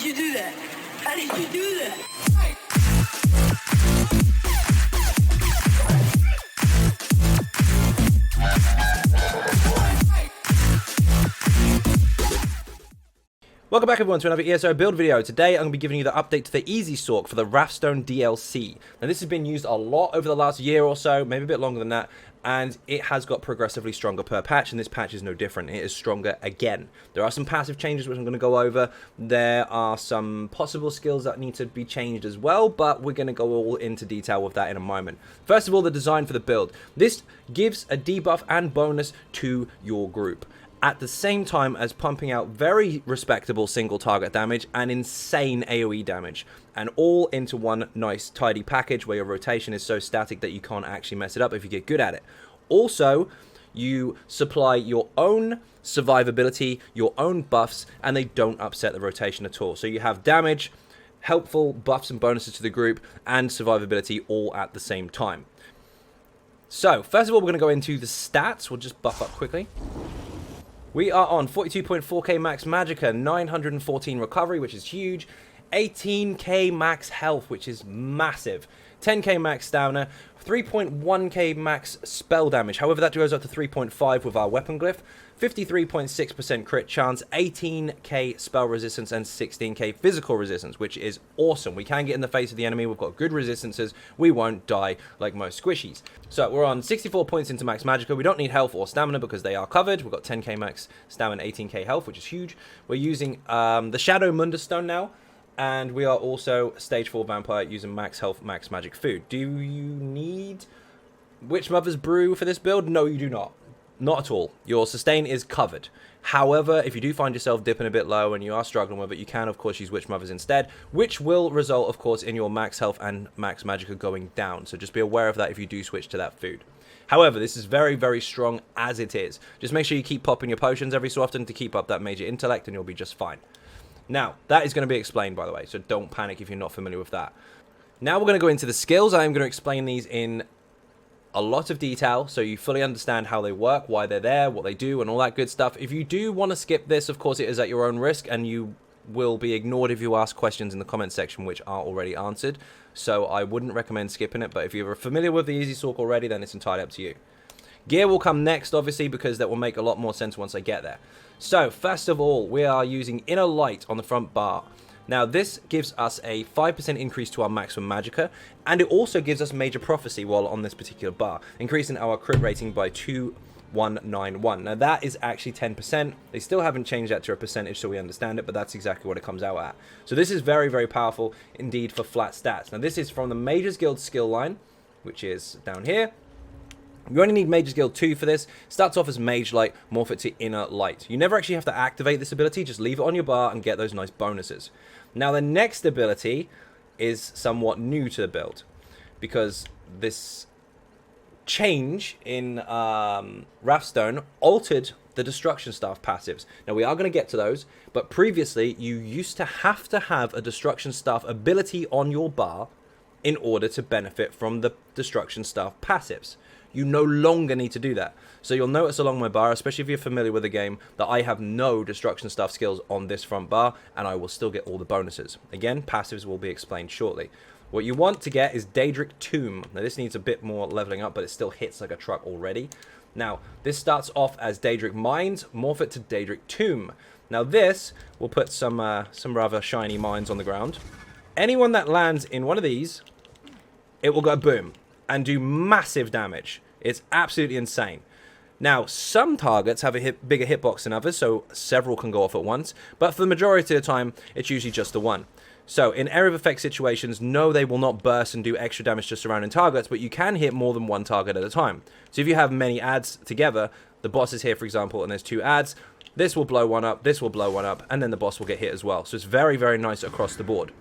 you do that? How did you do that? Welcome back everyone to another ESO build video. Today I'm going to be giving you the update to the EasySorc for the Wrathstone DLC. Now this has been used a lot over the last year or so, maybe a bit longer than that, and it has got progressively stronger per patch, and this patch is no different. It is stronger again. There are some passive changes which I'm going to go over. There are some possible skills that need to be changed as well, but we're going to go all into detail with that in a moment. First of all, the design for the build. This gives a debuff and bonus to your group, at the same time as pumping out very respectable single target damage and insane AoE damage, and all into one nice tidy package where your rotation is so static that you can't actually mess it up if you get good at it. Also, you supply your own survivability, your own buffs, and they don't upset the rotation at all. So you have damage, helpful buffs and bonuses to the group, and survivability all at the same time. So first of all, we're going to go into the stats. We'll just buff up quickly. We are on 42.4k max Magicka, 914 recovery, which is huge, 18k max health, which is massive, 10k max stamina, 3.1k max spell damage, however that goes up to 3.5 with our weapon glyph, 53.6% crit chance, 18k spell resistance, and 16k physical resistance, which is awesome. We can get in the face of the enemy, we've got good resistances, we won't die like most squishies. So we're on 64 points into max Magicka. We don't need health or stamina because they are covered. We've got 10k max stamina, 18k health, which is huge. We're using the Shadow Mundus Stone now, and we are also stage 4 vampire using max health, max magic food. Do you need Witch Mother's Brew for this build? No, you do not. Not at all. Your sustain is covered. However, if you do find yourself dipping a bit low and you are struggling with it, you can of course use Witch Mothers instead, which will result of course in your max health and max Magicka going down. So just be aware of that if you do switch to that food. However, this is very, very strong as it is. Just make sure you keep popping your potions every so often to keep up that major intellect and you'll be just fine. Now, that is going to be explained, by the way, so don't panic if you're not familiar with that. Now we're going to go into the skills. I am going to explain these in a lot of detail so you fully understand how they work, why they're there, what they do, and all that good stuff. If you do want to skip this, of course, it is at your own risk, and you will be ignored if you ask questions in the comment section which are already answered. So I wouldn't recommend skipping it, but if you're familiar with the EasySorc already, then it's entirely up to you. Gear will come next, obviously, because that will make a lot more sense once I get there. So, first of all, we are using Inner Light on the front bar. Now, this gives us a 5% increase to our maximum Magicka, and it also gives us Major Prophecy while on this particular bar, increasing our crit rating by 2191. Now, that is actually 10%. They still haven't changed that to a percentage so we understand it, but that's exactly what it comes out at. So this is very, very powerful indeed for flat stats. Now, this is from the Mages Guild skill line, which is down here. You only need Mage's Guild 2 for this. Starts off as Mage Light, morph it to Inner Light. You never actually have to activate this ability, just leave it on your bar and get those nice bonuses. Now the next ability is somewhat new to the build, because this change in Wrathstone altered the Destruction Staff passives. Now we are going to get to those, but previously you used to have a Destruction Staff ability on your bar in order to benefit from the Destruction Staff passives. You no longer need to do that. So you'll notice along my bar, especially if you're familiar with the game, that I have no Destruction Staff skills on this front bar, and I will still get all the bonuses. Again, passives will be explained shortly. What you want to get is Daedric Tomb. Now this needs a bit more leveling up, but it still hits like a truck already. Now, this starts off as Daedric Mines, morph it to Daedric Tomb. Now this will put some rather shiny mines on the ground. Anyone that lands in one of these, it will go boom and do massive damage. It's absolutely insane. Now, some targets have a bigger hitbox than others, so several can go off at once, but for the majority of the time, it's usually just the one. So, in area of effect situations, no, they will not burst and do extra damage to surrounding targets, but you can hit more than one target at a time. So if you have many adds together, the boss is here, for example, and there's 2 adds, this will blow one up, this will blow one up, and then the boss will get hit as well. So it's very, very nice across the board.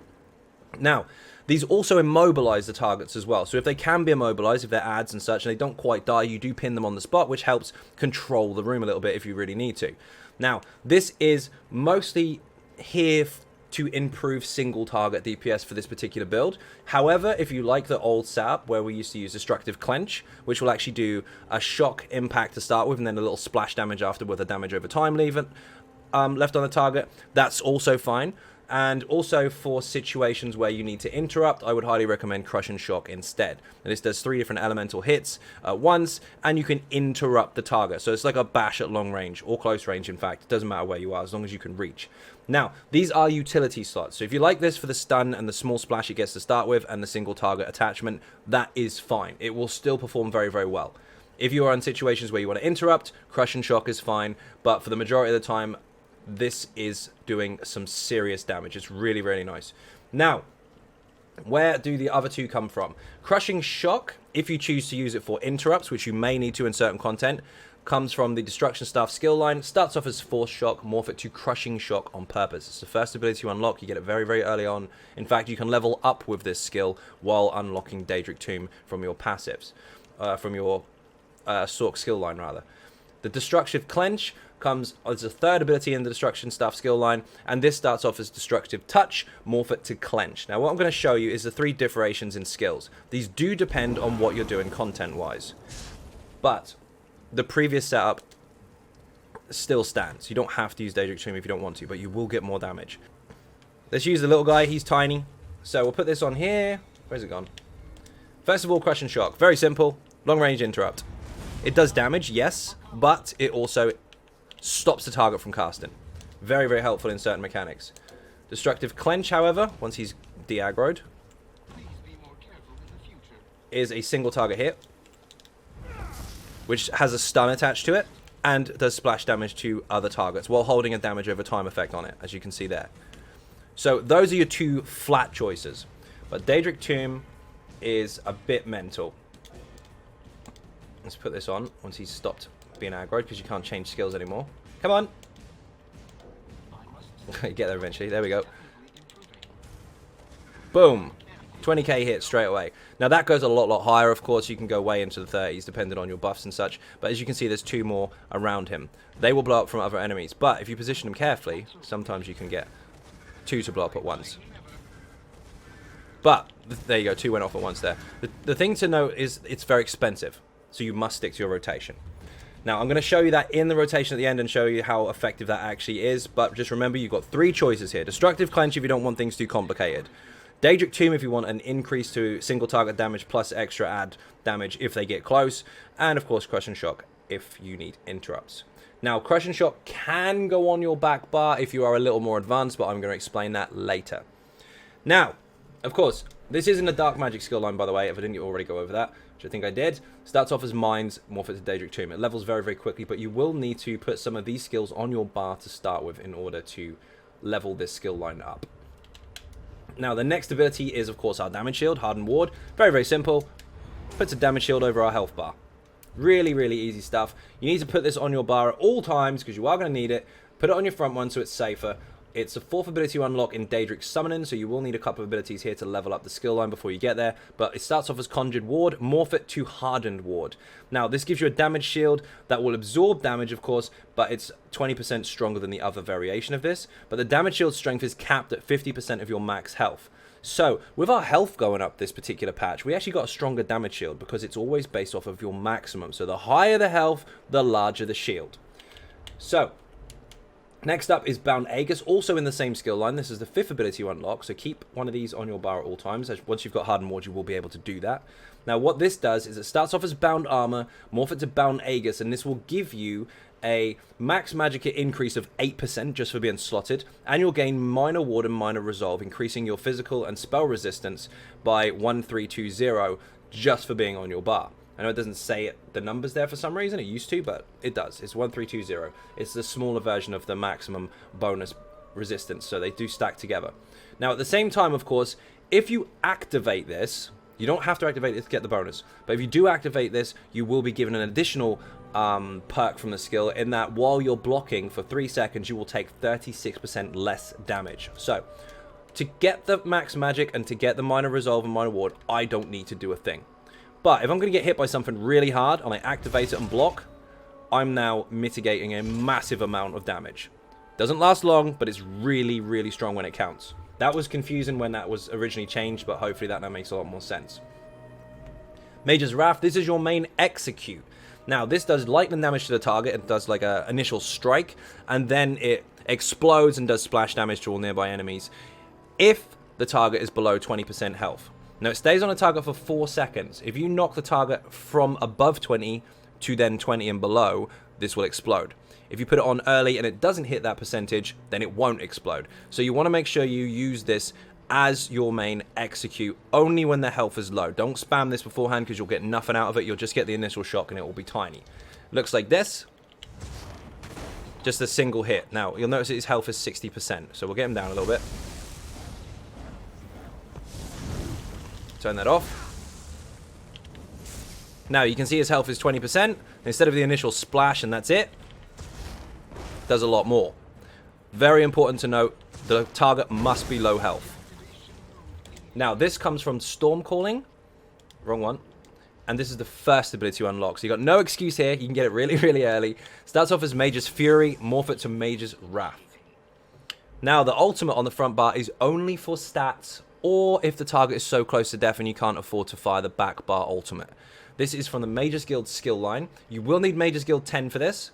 Now, these also immobilize the targets as well. So if they can be immobilized, if they're adds and such, and they don't quite die, you do pin them on the spot, which helps control the room a little bit if you really need to. Now, this is mostly here to improve single target DPS for this particular build. However, if you like the old setup where we used to use Destructive Clench, which will actually do a shock impact to start with, and then a little splash damage after with a damage over time left on the target, that's also fine. And also for situations where you need to interrupt, I would highly recommend Crush and Shock instead. And this does 3 different elemental hits at once, and you can interrupt the target. So it's like a bash at long range, or close range in fact. It doesn't matter where you are, as long as you can reach. Now, these are utility slots. So if you like this for the stun and the small splash it gets to start with, and the single target attachment, that is fine. It will still perform very, very well. If you are in situations where you want to interrupt, Crush and Shock is fine, but for the majority of the time, this is doing some serious damage. It's really, really nice. Now, where do the other two come from? Crushing Shock, if you choose to use it for interrupts, which you may need to in certain content, comes from the Destruction Staff skill line. Starts off as Force Shock, morph it to Crushing Shock on purpose. It's the first ability to unlock. You get it very, very early on. In fact, you can level up with this skill while unlocking Daedric Tomb from your passives. From your Sorc skill line, rather. The Destructive Clench comes as a third ability in the Destruction Staff skill line, and this starts off as Destructive Touch, morph it to Clench. Now what I'm going to show you is the 3 differentiations in skills. These do depend on what you're doing content-wise, but the previous setup still stands. You don't have to use Daedric Tomb if you don't want to, but you will get more damage. Let's use the little guy. He's tiny, so we'll put this on here. Where's it gone? First of all, Crush and Shock. Very simple. Long range interrupt. It does damage, yes, but it also stops the target from casting. Very, very helpful in certain mechanics. Destructive Clench, however, once he's de-aggroed, is a single target hit, which has a stun attached to it, and does splash damage to other targets, while holding a damage over time effect on it, as you can see there. So those are your 2 flat choices. But Daedric Tomb is a bit mental. Let's put this on once he's stopped being aggroed, because you can't change skills anymore. Come on. Get there eventually. There we go. Boom. 20k hit straight away. Now that goes a lot higher, of course. You can go way into the 30s depending on your buffs and such. But as you can see, there's 2 more around him. They will blow up from other enemies. But if you position them carefully, sometimes you can get 2 to blow up at once. But there you go. 2 went off at once there. The thing to note is it's very expensive. So you must stick to your rotation. Now, I'm going to show you that in the rotation at the end and show you how effective that actually is. But just remember, you've got 3 choices here. Destructive Clench if you don't want things too complicated. Daedric Tomb if you want an increase to single target damage plus extra add damage if they get close. And, of course, Crush and Shock if you need interrupts. Now, Crush and Shock can go on your back bar if you are a little more advanced, but I'm going to explain that later. Now, of course, this isn't a Dark Magic skill line, by the way, if I didn't already go over that, which I think I did. Starts off as Mines, morph it to Daedric Tomb. It levels very, very quickly, but you will need to put some of these skills on your bar to start with in order to level this skill line up. Now, the next ability is, of course, our Damage Shield, Hardened Ward. Very, very simple. Puts a Damage Shield over our health bar. Really, really easy stuff. You need to put this on your bar at all times because you are going to need it. Put it on your front one so it's safer. It's a 4th ability to unlock in Daedric Summoning, so you will need a couple of abilities here to level up the skill line before you get there. But it starts off as Conjured Ward, morph it to Hardened Ward. Now, this gives you a damage shield that will absorb damage, of course, but it's 20% stronger than the other variation of this. But the damage shield strength is capped at 50% of your max health. So, with our health going up this particular patch, we actually got a stronger damage shield because it's always based off of your maximum. So, the higher the health, the larger the shield. So, next up is Bound Aegis, also in the same skill line. This is the 5th ability you unlock, so keep one of these on your bar at all times. Once you've got Hardened Ward, you will be able to do that. Now, what this does is it starts off as Bound Armor, morph it to Bound Aegis, and this will give you a max Magicka increase of 8% just for being slotted, and you'll gain Minor Ward and Minor Resolve, increasing your physical and spell resistance by 1320 just for being on your bar. I know it doesn't say the numbers there for some reason. It used to, but it does. It's 1320. It's the smaller version of the maximum bonus resistance, so they do stack together. Now, at the same time, of course, if you activate this, you don't have to activate it to get the bonus, but if you do activate this, you will be given an additional perk from the skill in that while you're blocking for 3 seconds, you will take 36% less damage. So, to get the max magic and to get the Minor Resolve and Minor Ward, I don't need to do a thing. But if I'm going to get hit by something really hard and I activate it and block, I'm now mitigating a massive amount of damage. Doesn't last long, but it's really, really strong when it counts. That was confusing when that was originally changed, but hopefully that now makes a lot more sense. Mage's Wrath, this is your main execute. Now, this does lightning damage to the target. It does like an initial strike, and then it explodes and does splash damage to all nearby enemies if the target is below 20% health. Now, it stays on a target for 4 seconds. If you knock the target from above 20 to then 20 and below, this will explode. If you put it on early and it doesn't hit that percentage, then it won't explode. So you want to make sure you use this as your main execute only when the health is low. Don't spam this beforehand because you'll get nothing out of it. You'll just get the initial shock and it will be tiny. Looks like this. Just a single hit. Now, you'll notice that his health is 60%. So we'll get him down a little bit. Turn that off. Now, you can see his health is 20%. Instead of the initial splash and that's it, does a lot more. Very important to note, the target must be low health. Now, this comes from Storm Calling. Wrong one. And this is the first ability to unlock. So you got no excuse here. You can get it really, really early. Starts off as Mage's Fury. Morph it to Mage's Wrath. Now, the ultimate on the front bar is only for stats, or if the target is so close to death and you can't afford to fire the back bar ultimate. This is from the Mage's Guild skill line. You will need Mage's Guild 10 for this.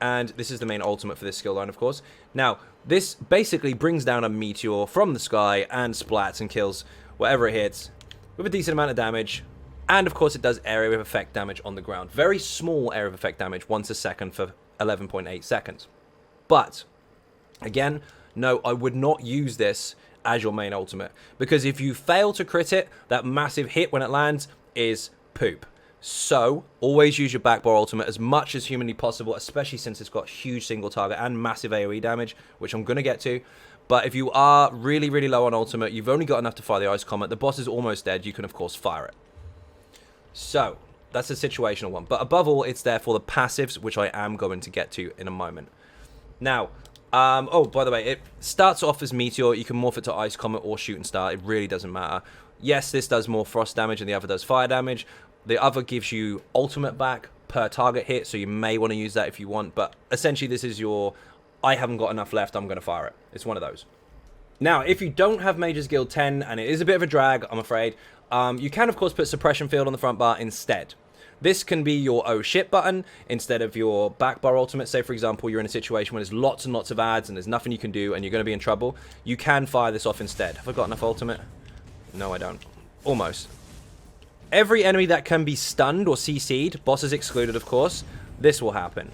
And this is the main ultimate for this skill line, of course. Now, this basically brings down a meteor from the sky and splats and kills whatever it hits with a decent amount of damage. And, of course, it does area of effect damage on the ground. Very small area of effect damage, once a second for 11.8 seconds. But, again, no, I would not use this as your main ultimate. Because if you fail to crit it, that massive hit when it lands is poop. So, always use your back bar ultimate as much as humanly possible, especially since it's got huge single target and massive AoE damage, which I'm going to get to. But if you are really, really low on ultimate, you've only got enough to fire the Ice Comet, the boss is almost dead, you can of course fire it. So, that's a situational one. But above all, it's there for the passives, which I am going to get to in a moment. Now, oh, by the way, it starts off as Meteor. You can morph it to Ice Comet or Shooting Star. It really doesn't matter. Yes, this does more frost damage and the other does fire damage. The other gives you ultimate back per target hit, so you may want to use that if you want. But essentially, this is your, I haven't got enough left, I'm going to fire it. It's one of those. Now, if you don't have Mage's Guild 10, and it is a bit of a drag, I'm afraid, you can, of course, put Suppression Field on the front bar instead. This can be your oh shit button instead of your back bar ultimate. Say, for example, you're in a situation where there's lots and lots of ads and there's nothing you can do and you're going to be in trouble. You can fire this off instead. Have I got enough ultimate? No, I don't. Almost. Every enemy that can be stunned or CC'd, bosses excluded, of course, this will happen.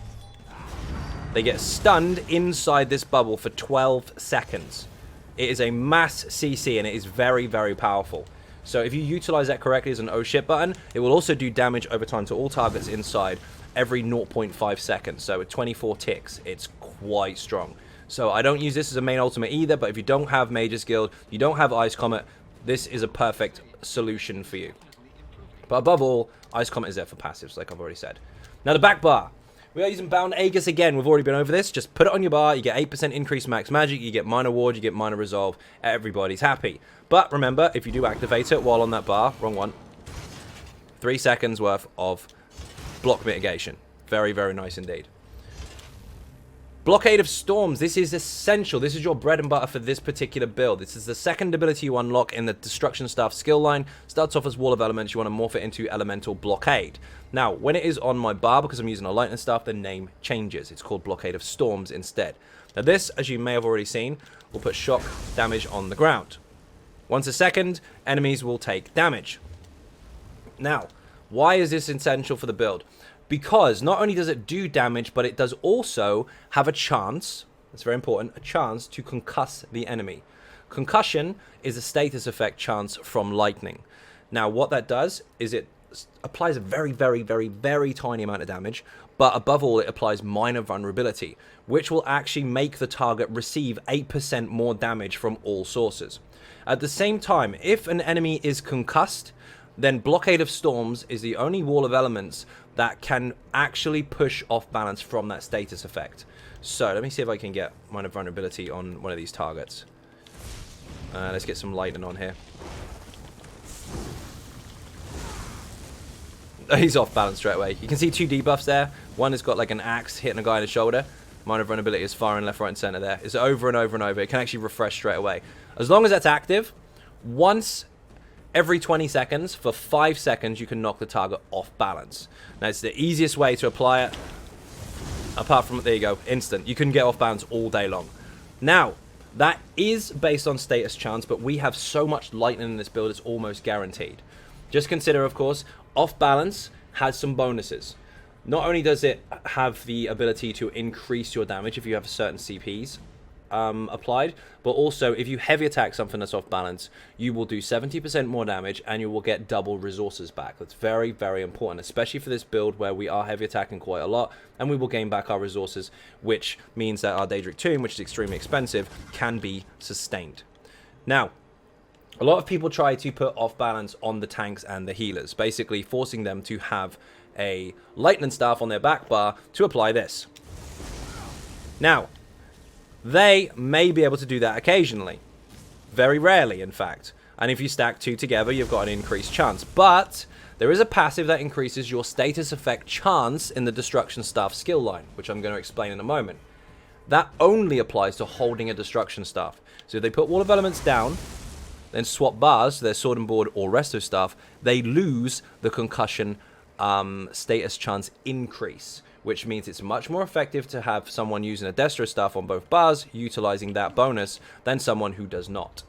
They get stunned inside this bubble for 12 seconds. It is a mass CC and it is very, very powerful. So if you utilize that correctly as an oh shit button, it will also do damage over time to all targets inside every 0.5 seconds. So with 24 ticks, it's quite strong. So I don't use this as a main ultimate either, but if you don't have Mage's Guild, you don't have Ice Comet, this is a perfect solution for you. But above all, Ice Comet is there for passives, like I've already said. Now the back bar. We are using Bound Aegis again. We've already been over this. Just put it on your bar. You get 8% increased max magic. You get minor ward. You get minor resolve. Everybody's happy. But remember, if you do activate it while on that bar, wrong one, 3 seconds worth of block mitigation. Very, very nice indeed. Blockade of Storms. This is essential. This is your bread and butter for this particular build. This is the second ability you unlock in the Destruction Staff skill line. Starts off as Wall of Elements. You want to morph it into Elemental Blockade. Now, when it is on my bar, because I'm using a lightning staff, the name changes. It's called Blockade of Storms instead. Now this, as you may have already seen, will put shock damage on the ground. Once a second, enemies will take damage. Now, why is this essential for the build? Because not only does it do damage, but it does also have a chance, that's very important, a chance to concuss the enemy. Concussion is a status effect chance from lightning. Now, what that does is it applies a very, very, very, very tiny amount of damage, but above all, it applies minor vulnerability, which will actually make the target receive 8% more damage from all sources. At the same time, if an enemy is concussed, then Blockade of Storms is the only Wall of Elements that can actually push off balance from that status effect. So, let me see if I can get minor vulnerability on one of these targets. Let's get some lightning on here. He's off balance straight away. You can see 2 debuffs there. One has got like an axe hitting a guy in the shoulder. Minor vulnerability is firing left, right, and center there. It's over and over and over. It can actually refresh straight away. As long as that's active, once every 20 seconds, for 5 seconds, you can knock the target off balance. Now, it's the easiest way to apply it. Apart from, there you go, instant. You can get off balance all day long. Now, that is based on status chance, but we have so much lightning in this build, it's almost guaranteed. Just consider, of course, off balance has some bonuses. Not only does it have the ability to increase your damage if you have certain CPs applied, but also if you heavy attack something that's off balance, you will do 70% more damage and you will get double resources back. That's very, very important, especially for this build where we are heavy attacking quite a lot, and we will gain back our resources, which means that our Daedric Tomb, which is extremely expensive, can be sustained. Now, a lot of people try to put off balance on the tanks and the healers, basically forcing them to have a lightning staff on their back bar to apply this. Now, they may be able to do that occasionally. Very rarely, in fact. And if you stack two together, you've got an increased chance. But there is a passive that increases your status effect chance in the Destruction Staff skill line, which I'm going to explain in a moment. That only applies to holding a Destruction Staff. So if they put Wall of Elements down, then swap bars to their Sword and Board or Resto Staff, they lose the concussion status chance increase, which means it's much more effective to have someone using a Destro Staff on both bars, utilizing that bonus, than someone who does not.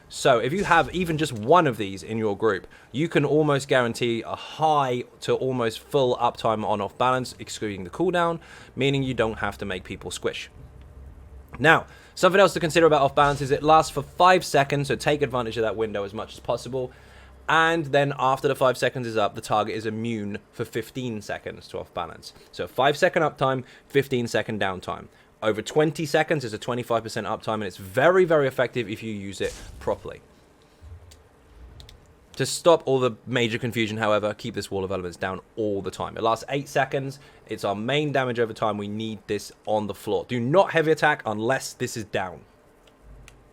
So if you have even just one of these in your group, you can almost guarantee a high to almost full uptime on off balance, excluding the cooldown, meaning you don't have to make people squish. Now, something else to consider about off balance is it lasts for 5 seconds, so take advantage of that window as much as possible. And then after the 5 seconds is up, the target is immune for 15 seconds to off balance. So 5 second uptime, 15 second downtime. Over 20 seconds is a 25% uptime, and it's very, very effective if you use it properly. To stop all the major confusion, however, keep this Wall of Elements down all the time. It lasts 8 seconds. It's our main damage over time. We need this on the floor. Do not heavy attack unless this is down.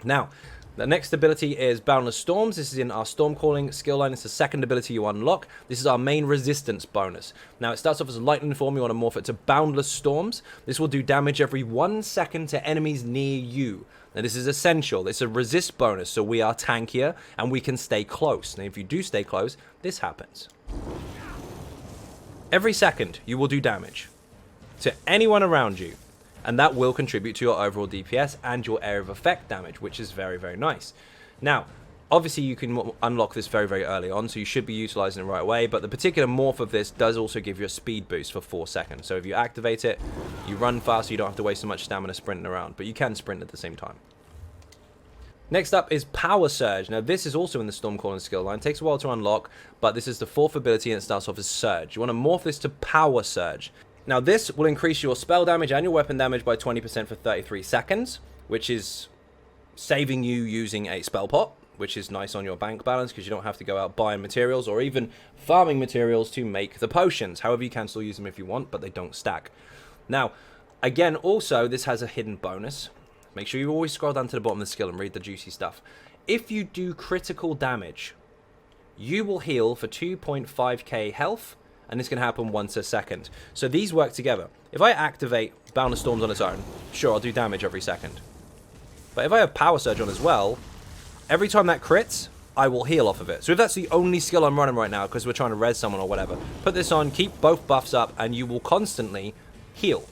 Now, the next ability is Boundless Storms. This is in our Stormcalling skill line. It's the second ability you unlock. This is our main resistance bonus. Now, it starts off as a lightning form. You want to morph it to Boundless Storms. This will do damage every 1 second to enemies near you. Now, this is essential. It's a resist bonus, so we are tankier and we can stay close. Now, if you do stay close, this happens. Every second, you will do damage to anyone around you. And that will contribute to your overall DPS and your area of effect damage, which is very, very nice. Now, obviously you can unlock this very, very early on, so you should be utilizing it right away. But the particular morph of this does also give you a speed boost for 4 seconds. So if you activate it, you run fast, so you don't have to waste so much stamina sprinting around. But you can sprint at the same time. Next up is Power Surge. Now, this is also in the Stormcalling skill line. It takes a while to unlock, but this is the 4th ability and it starts off as Surge. You want to morph this to Power Surge. Now, this will increase your spell damage and your weapon damage by 20% for 33 seconds, which is saving you using a spell pot, which is nice on your bank balance because you don't have to go out buying materials or even farming materials to make the potions. However, you can still use them if you want, but they don't stack. Now, again, also, this has a hidden bonus. Make sure you always scroll down to the bottom of the skill and read the juicy stuff. If you do critical damage, you will heal for 2.5k health, and this can happen once a second. So these work together. If I activate Boundless Storms on its own, sure, I'll do damage every second. But if I have Power Surge on as well, every time that crits, I will heal off of it. So if that's the only skill I'm running right now, because we're trying to res someone or whatever, put this on, keep both buffs up, and you will constantly heal.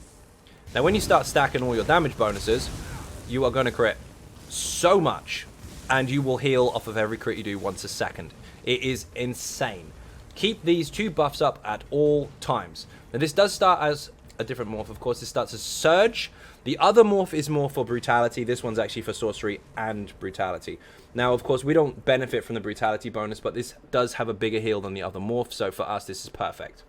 Now, when you start stacking all your damage bonuses, you are going to crit so much, and you will heal off of every crit you do once a second. It is insane. Keep these 2 buffs up at all times. Now, this does start as a different morph, of course. This starts as Surge. The other morph is more for Brutality. This one's actually for Sorcery and Brutality. Now, of course, we don't benefit from the Brutality bonus, but this does have a bigger heal than the other morph, so for us, this is perfect.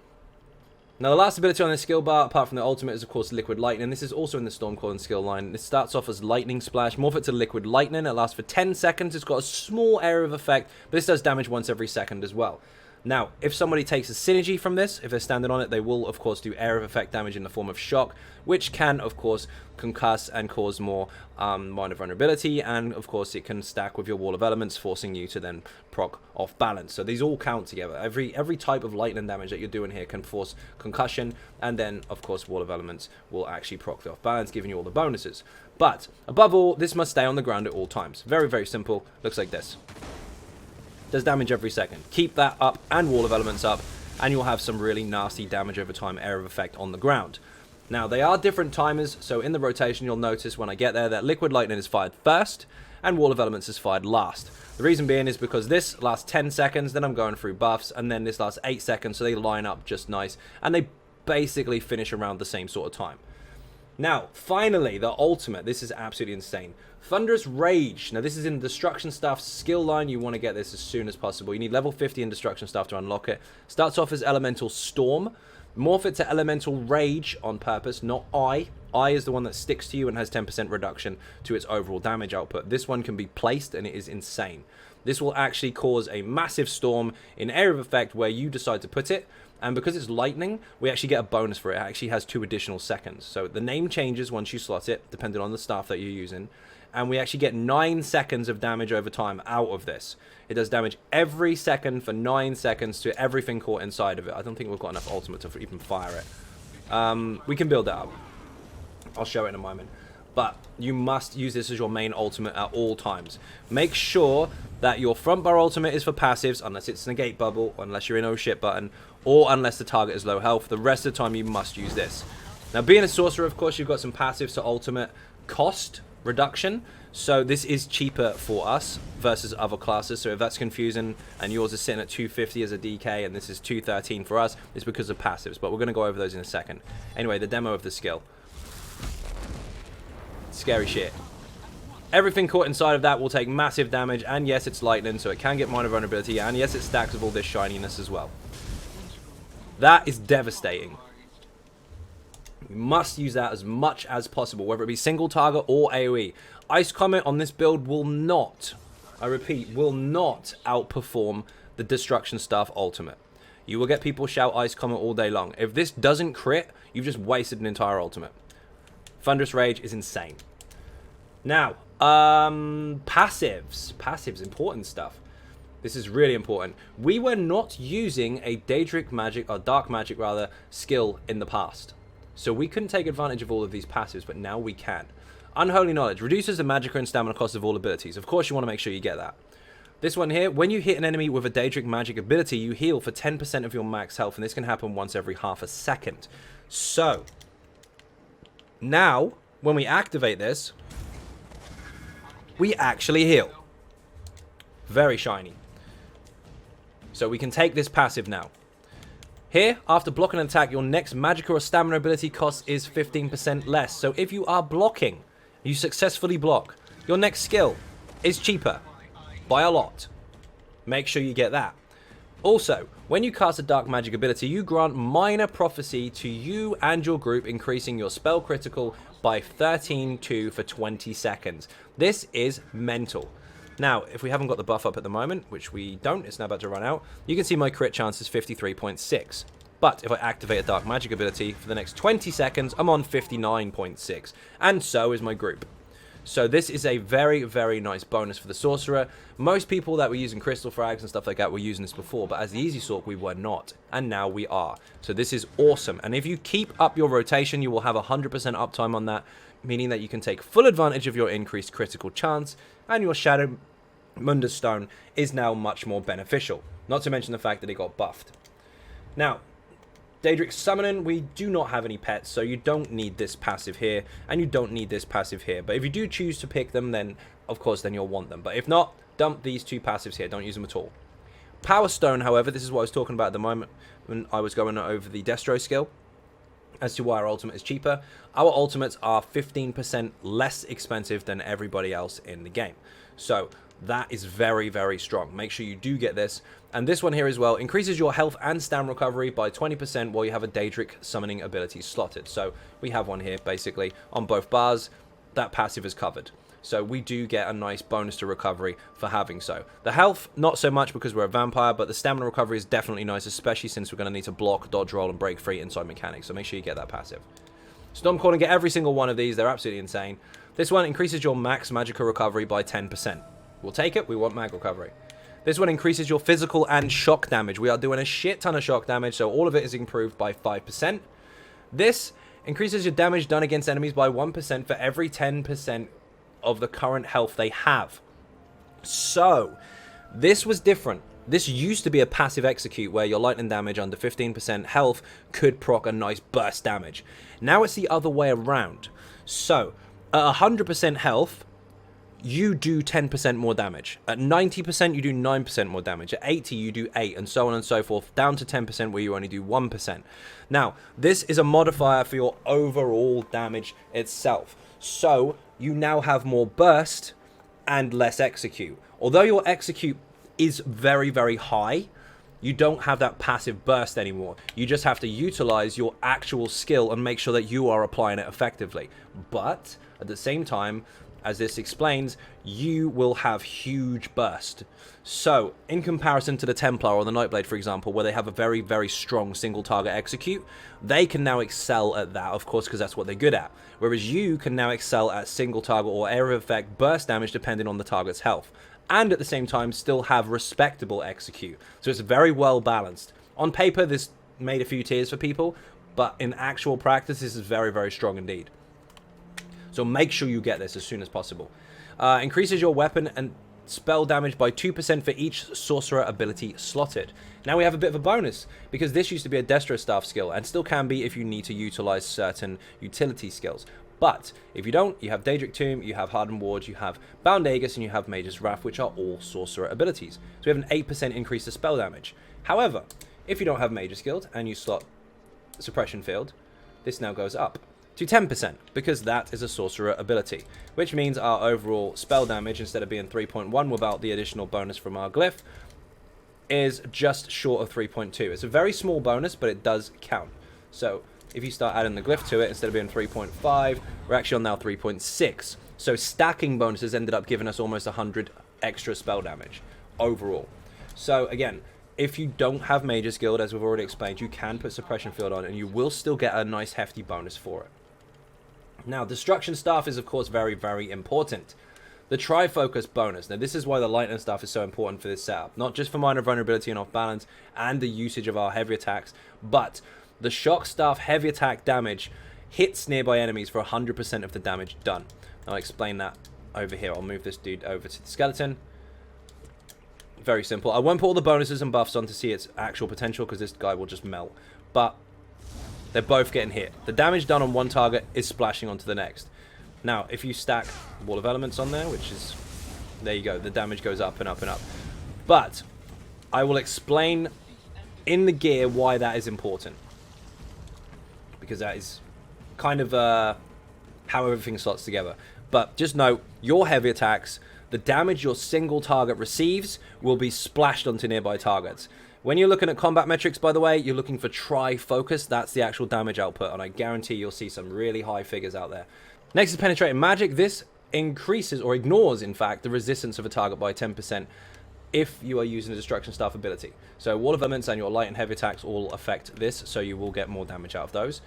Now, the last ability on this skill bar, apart from the ultimate, is, of course, Liquid Lightning. This is also in the Stormcalling skill line. This starts off as Lightning Splash. Morph it to Liquid Lightning. It lasts for 10 seconds. It's got a small area of effect, but this does damage once every second as well. Now, if somebody takes a synergy from this, if they're standing on it, they will, of course, do area of effect damage in the form of shock, which can, of course, concuss and cause more minor vulnerability, and, of course, it can stack with your Wall of Elements, forcing you to then proc off balance. So these all count together. Every type of lightning damage that you're doing here can force concussion, and then, of course, Wall of Elements will actually proc the off balance, giving you all the bonuses. But, above all, this must stay on the ground at all times. Very, very simple. Looks like this. Does damage every second. Keep that up and Wall of Elements up, and you'll have some really nasty damage over time, area of effect on the ground. Now, they are different timers, so in the rotation you'll notice when I get there that Liquid Lightning is fired first, and Wall of Elements is fired last. The reason being is because this lasts 10 seconds, then I'm going through buffs, and then this lasts 8 seconds, so they line up just nice, and they basically finish around the same sort of time. Now, finally, the ultimate. This is absolutely insane. Thunderous Rage. Now, this is in Destruction Staff skill line. You want to get this as soon as possible. You need level 50 in Destruction Staff to unlock it. Starts off as Elemental Storm. Morph it to Elemental Rage on purpose, not I. I is the one that sticks to you and has 10% reduction to its overall damage output. This one can be placed, and it is insane. This will actually cause a massive storm in area of effect where you decide to put it. And because it's lightning, we actually get a bonus for it. It actually has 2 additional seconds. So the name changes once you slot it, depending on the staff that you're using. And we actually get 9 seconds of damage over time out of this. It does damage every second for 9 seconds to everything caught inside of it. I don't think we've got enough ultimate to even fire it. We can build that up. I'll show it in a moment. But you must use this as your main ultimate at all times. Make sure that your front bar ultimate is for passives, unless it's negate bubble, unless you're in oh shit button, or unless the target is low health. The rest of the time you must use this. Now, being a sorcerer, of course, you've got some passives to ultimate cost reduction. So this is cheaper for us versus other classes. So if that's confusing and yours is sitting at 250 as a DK and this is 213 for us, it's because of passives. But we're going to go over those in a second. Anyway, the demo of the skill. Scary shit. Everything caught inside of that will take massive damage, and yes, it's lightning, so it can get minor vulnerability, and yes, it stacks with all this shininess as well. That is devastating. You must use that as much as possible, whether it be single target or AoE. Ice Comet on this build will not, I repeat, will not outperform the Destruction Staff ultimate. You will get people shout Ice Comet all day long. If this doesn't crit, you've just wasted an entire ultimate. Thunderous Rage is insane. Now, passives. Passives, important stuff. This is really important. We were not using a Daedric magic, or dark magic rather, skill in the past. So we couldn't take advantage of all of these passives, but now we can. Unholy Knowledge reduces the Magicka and stamina cost of all abilities. Of course, you want to make sure you get that. This one here, when you hit an enemy with a Daedric magic ability, you heal for 10% of your max health, and this can happen once every half a second. So, now, when we activate this, we actually heal. Very shiny. So we can take this passive now. Here, after blocking an attack, your next Magicka or stamina ability cost is 15% less. So if you are blocking, you successfully block, your next skill is cheaper by a lot. Make sure you get that. Also, when you cast a dark magic ability, you grant minor prophecy to you and your group, increasing your spell critical by 13-2 for 20 seconds. This is mental. Now, if we haven't got the buff up at the moment, which we don't, it's now about to run out, you can see my crit chance is 53.6. But if I activate a dark magic ability for the next 20 seconds, I'm on 59.6. And so is my group. So this is a very, very nice bonus for the sorcerer. Most people that were using crystal frags and stuff like that were using this before, but as the easysorc we were not, and now we are. So this is awesome. And if you keep up your rotation, you will have 100% uptime on that, meaning that you can take full advantage of your increased critical chance, and your Shadow Mundus Stone is now much more beneficial. Not to mention the fact that it got buffed. Now, Daedric Summoning, we do not have any pets, so you don't need this passive here, and you don't need this passive here. But if you do choose to pick them, then, of course, then you'll want them. But if not, dump these two passives here. Don't use them at all. Power Stone, however, this is what I was talking about at the moment when I was going over the Destro skill, as to why our ultimate is cheaper. Our ultimates are 15% less expensive than everybody else in the game. So that is very, very strong. Make sure you do get this. And this one here as well increases your health and stam recovery by 20% while you have a Daedric summoning ability slotted. So we have one here basically on both bars. That passive is covered. So we do get a nice bonus to recovery for having so. The health, not so much because we're a vampire, but the stamina recovery is definitely nice, especially since we're going to need to block, dodge roll, and break free inside mechanics. So make sure you get that passive. Stormcalling, get every single one of these. They're absolutely insane. This one increases your max Magicka recovery by 10%. We'll take it. We want mag recovery. This one increases your physical and shock damage. We are doing a shit ton of shock damage, so all of it is improved by 5%. This increases your damage done against enemies by 1% for every 10% of the current health they have. So, this was different This used to be a passive execute where your lightning damage under 15% health could proc a nice burst damage. Now it's the other way around. So, at 100% health, you do 10% more damage. At 90%, you do 9% more damage. At 80, you do 8, and so on and so forth, down to 10% where you only do 1%. Now, this is a modifier for your overall damage itself. So, you now have more burst and less execute. Although your execute is very, very high, you don't have that passive burst anymore. You just have to utilize your actual skill and make sure that you are applying it effectively. But, at the same time, as this explains, you will have huge burst. So, in comparison to the Templar or the Nightblade, for example, where they have a very, very strong single target execute, they can now excel at that, of course, because that's what they're good at. Whereas you can now excel at single target or area of effect burst damage depending on the target's health. And at the same time, still have respectable execute. So it's very well balanced. On paper, this made a few tears for people, but in actual practice, this is very, very strong indeed. So make sure you get this as soon as possible. Increases your weapon and spell damage by 2% for each sorcerer ability slotted. Now we have a bit of a bonus, because this used to be a Destro staff skill, and still can be if you need to utilize certain utility skills. But if you don't, you have Daedric Tomb, you have Hardened Ward, you have Bound Aegis, and you have Mage's Wrath, which are all sorcerer abilities. So we have an 8% increase to spell damage. However, if you don't have Mage's Guild and you slot Suppression Field, this now goes up to 10%, because that is a sorcerer ability, which means our overall spell damage, instead of being 3.1 without the additional bonus from our glyph, is just short of 3.2. It's a very small bonus, but it does count. So if you start adding the glyph to it, instead of being 3.5, we're actually on now 3.6. So stacking bonuses ended up giving us almost 100 extra spell damage overall. So again, if you don't have Mage's Guild, as we've already explained, you can put Suppression Field on, and you will still get a nice hefty bonus for it. Now, Destruction Staff is, of course, very, very important. The Tri-Focus bonus. Now, this is why the Lightning Staff is so important for this setup. Not just for minor vulnerability and off-balance and the usage of our heavy attacks, but the Shock Staff heavy attack damage hits nearby enemies for 100% of the damage done. I'll explain that over here. I'll move this dude over to the skeleton. Very simple. I won't put all the bonuses and buffs on to see its actual potential, because this guy will just melt. But they're both getting hit. The damage done on one target is splashing onto the next. Now, if you stack Wall of Elements on there, which is... there you go. The damage goes up and up and up. But I will explain in the gear why that is important, because that is kind of how everything slots together. But just know, your heavy attacks, the damage your single target receives will be splashed onto nearby targets. When you're looking at combat metrics, by the way, you're looking for Tri-Focus. That's the actual damage output, and I guarantee you'll see some really high figures out there. Next is Penetrating Magic. This increases, or ignores, in fact, the resistance of a target by 10% if you are using a Destruction Staff ability. So Wall of Elements and your light and heavy attacks all affect this, so you will get more damage out of those.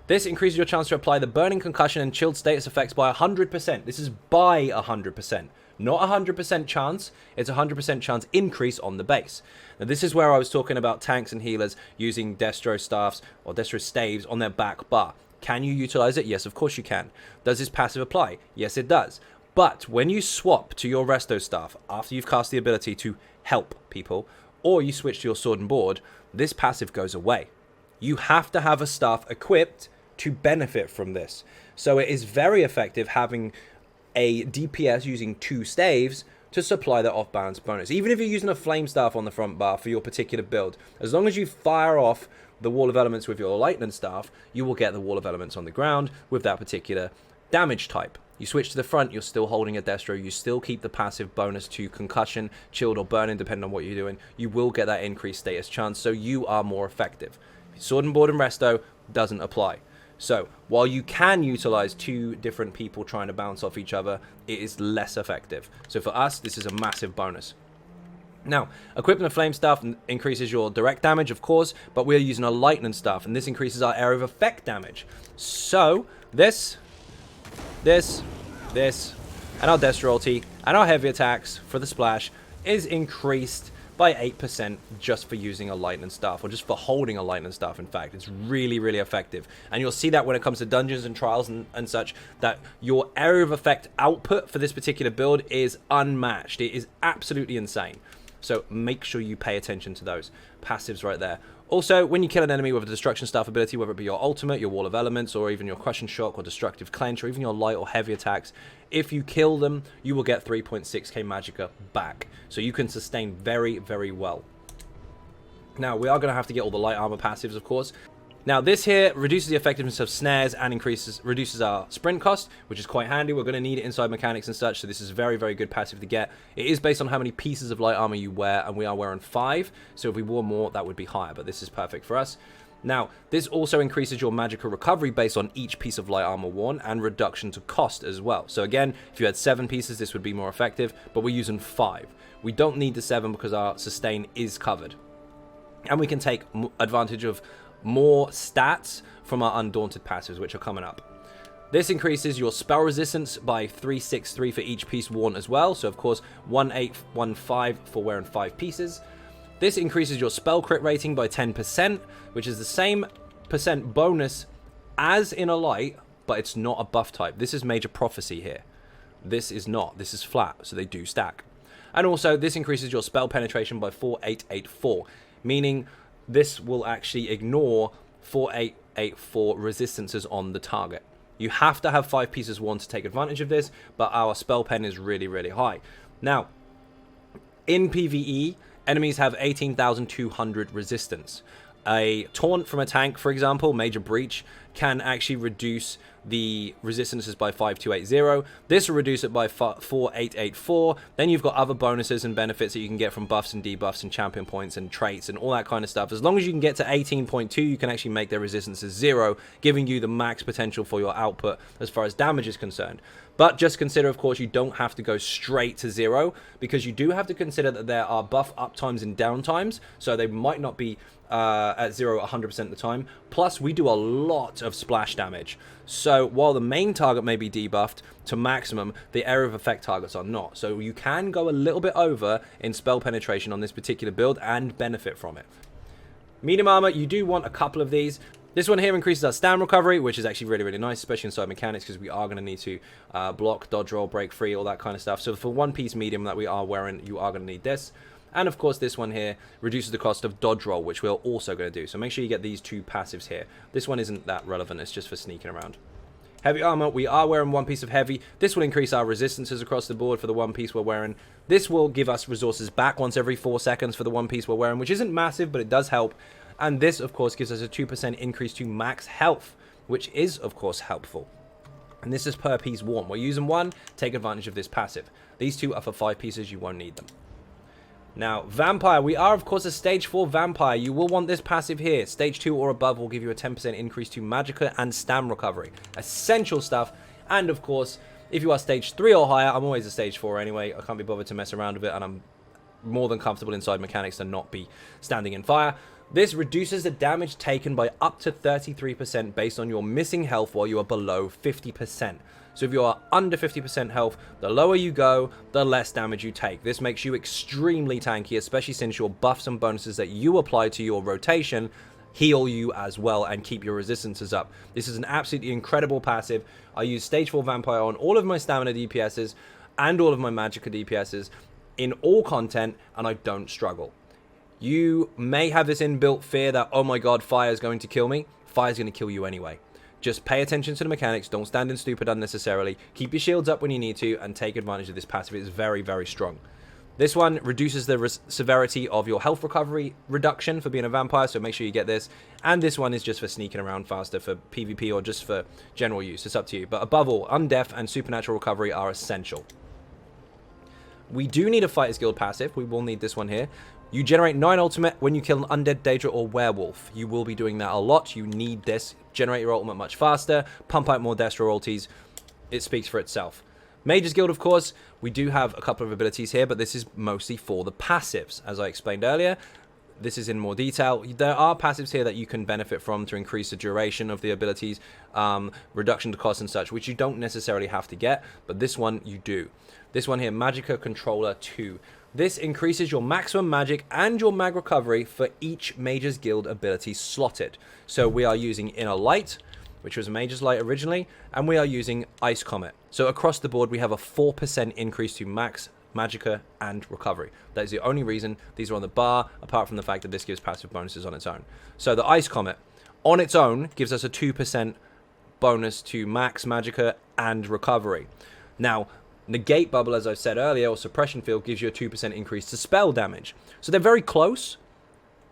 This increases your chance to apply the Burning, Concussion, and Chilled status effects by 100%. This is by 100%. Not 100% chance, it's 100% chance increase on the base. Now this is where I was talking about tanks and healers using Destro Staffs or Destro Staves on their back bar. Can you utilize it? Yes, of course you can. Does this passive apply? Yes, it does. But when you swap to your Resto Staff after you've cast the ability to help people, or you switch to your Sword and Board, this passive goes away. You have to have a staff equipped to benefit from this. So it is very effective having a DPS using 2 staves to supply that off-balance bonus. Even if you're using a flame staff on the front bar for your particular build, as long as you fire off the Wall of Elements with your lightning staff, you will get the Wall of Elements on the ground with that particular damage type. You switch to the front, you're still holding a Destro, you still keep the passive bonus to concussion, chilled, or burning, depending on what you're doing. You will get that increased status chance, so you are more effective. Sword and Board and Resto doesn't apply. So, while you can utilize 2 different people trying to bounce off each other, it is less effective. So for us, this is a massive bonus. Now, equipping a flame staff increases your direct damage, of course, but we're using a lightning staff, and this increases our area of effect damage. So, this, and our Destro ulti, and our heavy attacks for the splash is increased by 8% just for using a lightning staff, or just for holding a lightning staff. In fact, it's really, really effective. And you'll see that when it comes to dungeons and trials and such, that your area of effect output for this particular build is unmatched. It is absolutely insane. So make sure you pay attention to those passives right there. Also, when you kill an enemy with a destruction staff ability, whether it be your ultimate, your wall of elements, or even your crushing shock or destructive clench, or even your light or heavy attacks, if you kill them, you will get 3.6k Magicka back. So you can sustain very, very well. Now, we are going to have to get all the light armor passives, of course. Now, this here reduces the effectiveness of snares and reduces our sprint cost, which is quite handy. We're going to need it inside mechanics and such, so this is very, very good passive to get. It is based on how many pieces of light armor you wear, and we are wearing 5, so if we wore more, that would be higher, but this is perfect for us. Now, this also increases your Magicka recovery based on each piece of light armor worn, and reduction to cost as well. So again, if you had 7 pieces, this would be more effective, but we're using 5. We don't need the 7 because our sustain is covered. And we can take advantage of more stats from our Undaunted passives, which are coming up. This increases your spell resistance by 363 for each piece worn as well. So, of course, 1815 for wearing 5 pieces. This increases your spell crit rating by 10%, which is the same percent bonus as in a light, but it's not a buff type. This is Major Prophecy here. This is not. This is flat, so they do stack. And also, this increases your spell penetration by 4884, meaning this will actually ignore 4884 resistances on the target. You have to have 5 pieces worn to take advantage of this, but our spell pen is really, really high. Now, in PVE, enemies have 18,200 resistance. A taunt from a tank, for example, Major Breach, can actually reduce the resistances by 5280. This will reduce it by 4884. Then you've got other bonuses and benefits that you can get from buffs and debuffs and champion points and traits and all that kind of stuff. As long as you can get to 18.2, you can actually make their resistances 0, giving you the max potential for your output as far as damage is concerned. But just consider, of course, you don't have to go straight to 0, because you do have to consider that there are buff uptimes and downtimes, so they might not be at 0 100% of the time. Plus, we do a lot of splash damage. So while the main target may be debuffed to maximum, the area of effect targets are not. So you can go a little bit over in spell penetration on this particular build and benefit from it. Medium armor, you do want a couple of these. This one here increases our stam recovery, which is actually really, really nice, especially inside mechanics, because we are going to need to block, dodge roll, break free, all that kind of stuff. So for one piece medium that we are wearing, you are going to need this. And of course, this one here reduces the cost of dodge roll, which we're also going to do. So make sure you get these 2 passives here. This one isn't that relevant. It's just for sneaking around. Heavy armor, we are wearing 1 piece of heavy. This will increase our resistances across the board for the 1 piece we're wearing. This will give us resources back once every 4 seconds for the 1 piece we're wearing, which isn't massive, but it does help. And this, of course, gives us a 2% increase to max health, which is, of course, helpful. And this is per piece worn. We're using 1, take advantage of this passive. These 2 are for 5 pieces, you won't need them. Now, Vampire. We are, of course, a Stage 4 Vampire. You will want this passive here. Stage 2 or above will give you a 10% increase to Magicka and Stam recovery. Essential stuff. And, of course, if you are Stage 3 or higher, I'm always a Stage 4 anyway. I can't be bothered to mess around with it, and I'm more than comfortable inside mechanics to not be standing in fire. This reduces the damage taken by up to 33% based on your missing health while you are below 50%. So if you are under 50% health, the lower you go, the less damage you take. This makes you extremely tanky, especially since your buffs and bonuses that you apply to your rotation heal you as well and keep your resistances up. This is an absolutely incredible passive. I use Stage 4 Vampire on all of my stamina DPSs and all of my Magicka DPSs in all content, and I don't struggle. You may have this inbuilt fear that, oh my god, fire is going to kill me. Fire is going to kill you anyway. Just pay attention to the mechanics. Don't stand in stupid unnecessarily. Keep your shields up when you need to, and take advantage of this passive. It's very, very strong. This one reduces the severity of your health recovery reduction for being a vampire, so make sure you get this. And this one is just for sneaking around faster for PvP or just for general use. It's up to you. But above all, Undeath and Supernatural Recovery are essential. We do need a Fighter's Guild passive. We will need this one here. You generate 9 ultimate when you kill an undead, Daedra, or werewolf. You will be doing that a lot. You need this. Generate your ultimate much faster. Pump out more Death royalties. It speaks for itself. Mage's Guild, of course. We do have a couple of abilities here, but this is mostly for the passives. As I explained earlier, this is in more detail. There are passives here that you can benefit from to increase the duration of the abilities, reduction to cost and such, which you don't necessarily have to get, but this one you do. This one here, Magicka Controller 2. This increases your maximum magic and your mag recovery for each Mage's Guild ability slotted. So we are using Inner Light, which was a Mage's Light originally, and we are using Ice Comet. So across the board, we have a 4% increase to max Magicka, and recovery. That is the only reason these are on the bar, apart from the fact that this gives passive bonuses on its own. So the Ice Comet, on its own, gives us a 2% bonus to max Magicka and recovery. Now, Negate Bubble, as I said earlier, or Suppression Field, gives you a 2% increase to spell damage. So they're very close,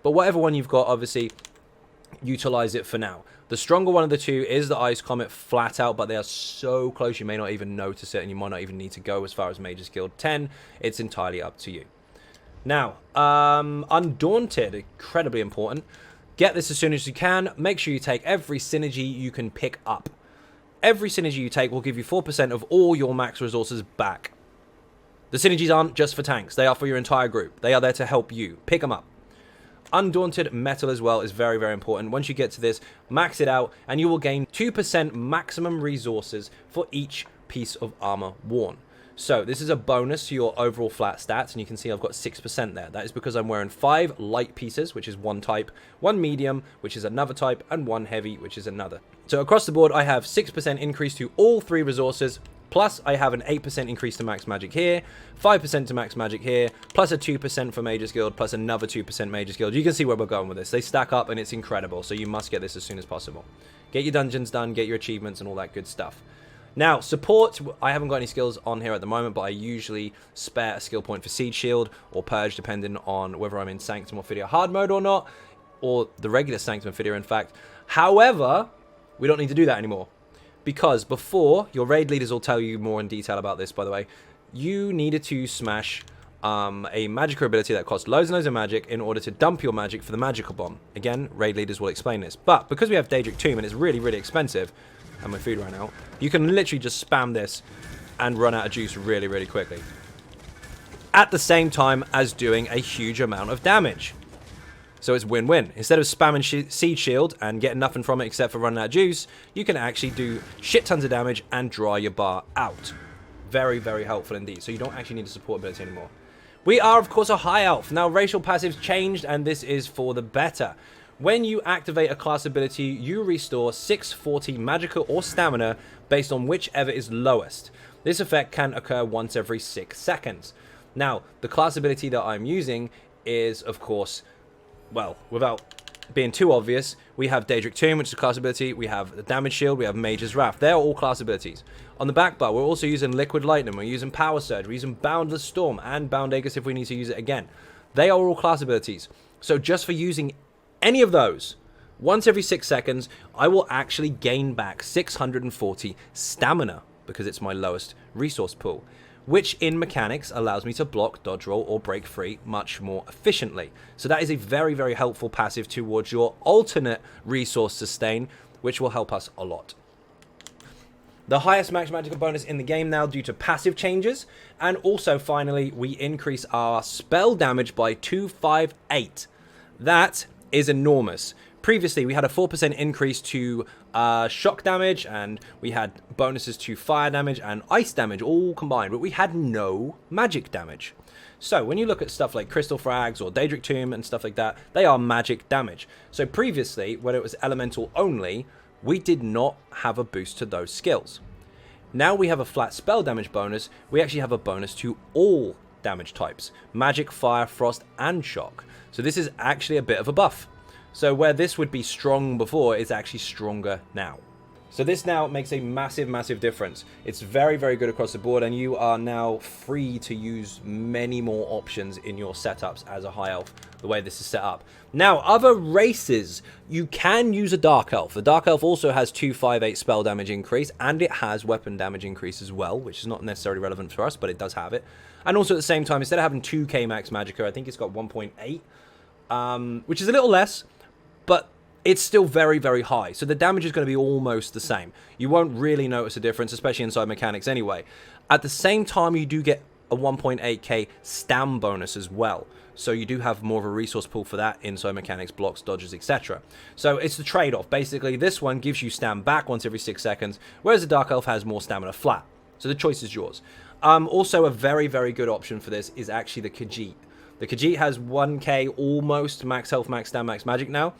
but whatever one you've got, obviously, utilize it for now. The stronger one of the two is the Ice Comet flat out, but they are so close you may not even notice it, and you might not even need to go as far as Mage's Guild 10. It's entirely up to you. Now, Undaunted, incredibly important. Get this as soon as you can. Make sure you take every synergy you can pick up. Every synergy you take will give you 4% of all your max resources back. The synergies aren't just for tanks. They are for your entire group. They are there to help you. Pick them up. Undaunted Metal as well is very, very important. Once you get to this, max it out, and you will gain 2% maximum resources for each piece of armor worn. So this is a bonus to your overall flat stats, and you can see I've got 6% there. That is because I'm wearing 5 light pieces, which is one type, 1 medium, which is another type, and 1 heavy, which is another. So across the board, I have 6% increase to all 3 resources, plus I have an 8% increase to max magic here, 5% to max magic here, plus a 2% for Mage's Guild, plus another 2% Mage's Guild. You can see where we're going with this. They stack up, and it's incredible, so you must get this as soon as possible. Get your dungeons done, get your achievements, and all that good stuff. Now, support, I haven't got any skills on here at the moment, but I usually spare a skill point for Siege Shield or Purge, depending on whether I'm in Sanctum or Fidia hard mode or not, or the regular Sanctum and Fidia, in fact. However, we don't need to do that anymore, because before, your raid leaders will tell you more in detail about this, by the way, you needed to smash a Magicka ability that costs loads and loads of magic in order to dump your magic for the Magicka bomb. Again, raid leaders will explain this, but because we have Daedric Tomb and it's really, really expensive, and my food ran out, you can literally just spam this and run out of juice really, really quickly. At the same time as doing a huge amount of damage. So it's win-win. Instead of spamming Siege Shield and getting nothing from it except for running out of juice, you can actually do shit tons of damage and dry your bar out. Very, very helpful indeed. So you don't actually need a support ability anymore. We are, of course, a high elf. Now, racial passives changed, and this is for the better. When you activate a class ability, you restore 640 Magicka or Stamina based on whichever is lowest. This effect can occur once every 6 seconds. Now, the class ability that I'm using is, of course, well, without being too obvious, we have Daedric Tomb, which is a class ability, we have the Damage Shield, we have Mage's Wrath. They're all class abilities. On the back bar, we're also using Liquid Lightning, we're using Power Surge, we're using Boundless Storm, and Bound Aegis if we need to use it again. They are all class abilities. So just for using any of those, once every 6 seconds, I will actually gain back 640 stamina, because it's my lowest resource pool, which in mechanics allows me to block, dodge roll, or break free much more efficiently. So that is a very, very helpful passive towards your alternate resource sustain, which will help us a lot. The highest max magical bonus in the game now due to passive changes, and also finally we increase our spell damage by 258. That is enormous. Previously, we had a 4% increase to shock damage, and we had bonuses to fire damage and ice damage all combined, but we had no magic damage. So when you look at stuff like Crystal Frags or Daedric Tomb and stuff like that, they are magic damage. So previously, when it was elemental only, we did not have a boost to those skills. Now we have a flat spell damage bonus. We actually have a bonus to all damage types: magic, fire, frost, and shock. So this is actually a bit of a buff. So where this would be strong before, it's actually stronger now. So this now makes a massive, massive difference. It's very, very good across the board, and you are now free to use many more options in your setups as a high elf, the way this is set up. Now, other races, you can use a dark elf. The dark elf also has 258 spell damage increase, and it has weapon damage increase as well, which is not necessarily relevant for us, but it does have it. And also at the same time, instead of having 2k max Magicka, I think it's got 1.8, which is a little less, but it's still very, very high. So the damage is going to be almost the same. You won't really notice a difference, especially inside mechanics anyway. At the same time, you do get a 1.8k stam bonus as well. So you do have more of a resource pool for that inside mechanics, blocks, dodges, etc. So it's the trade-off. Basically, this one gives you stam back once every 6 seconds, whereas the Dark Elf has more stamina flat. So the choice is yours. Also, a very, very good option for this is actually the Khajiit. The Khajiit has 1k almost max health, max stam, max magic now.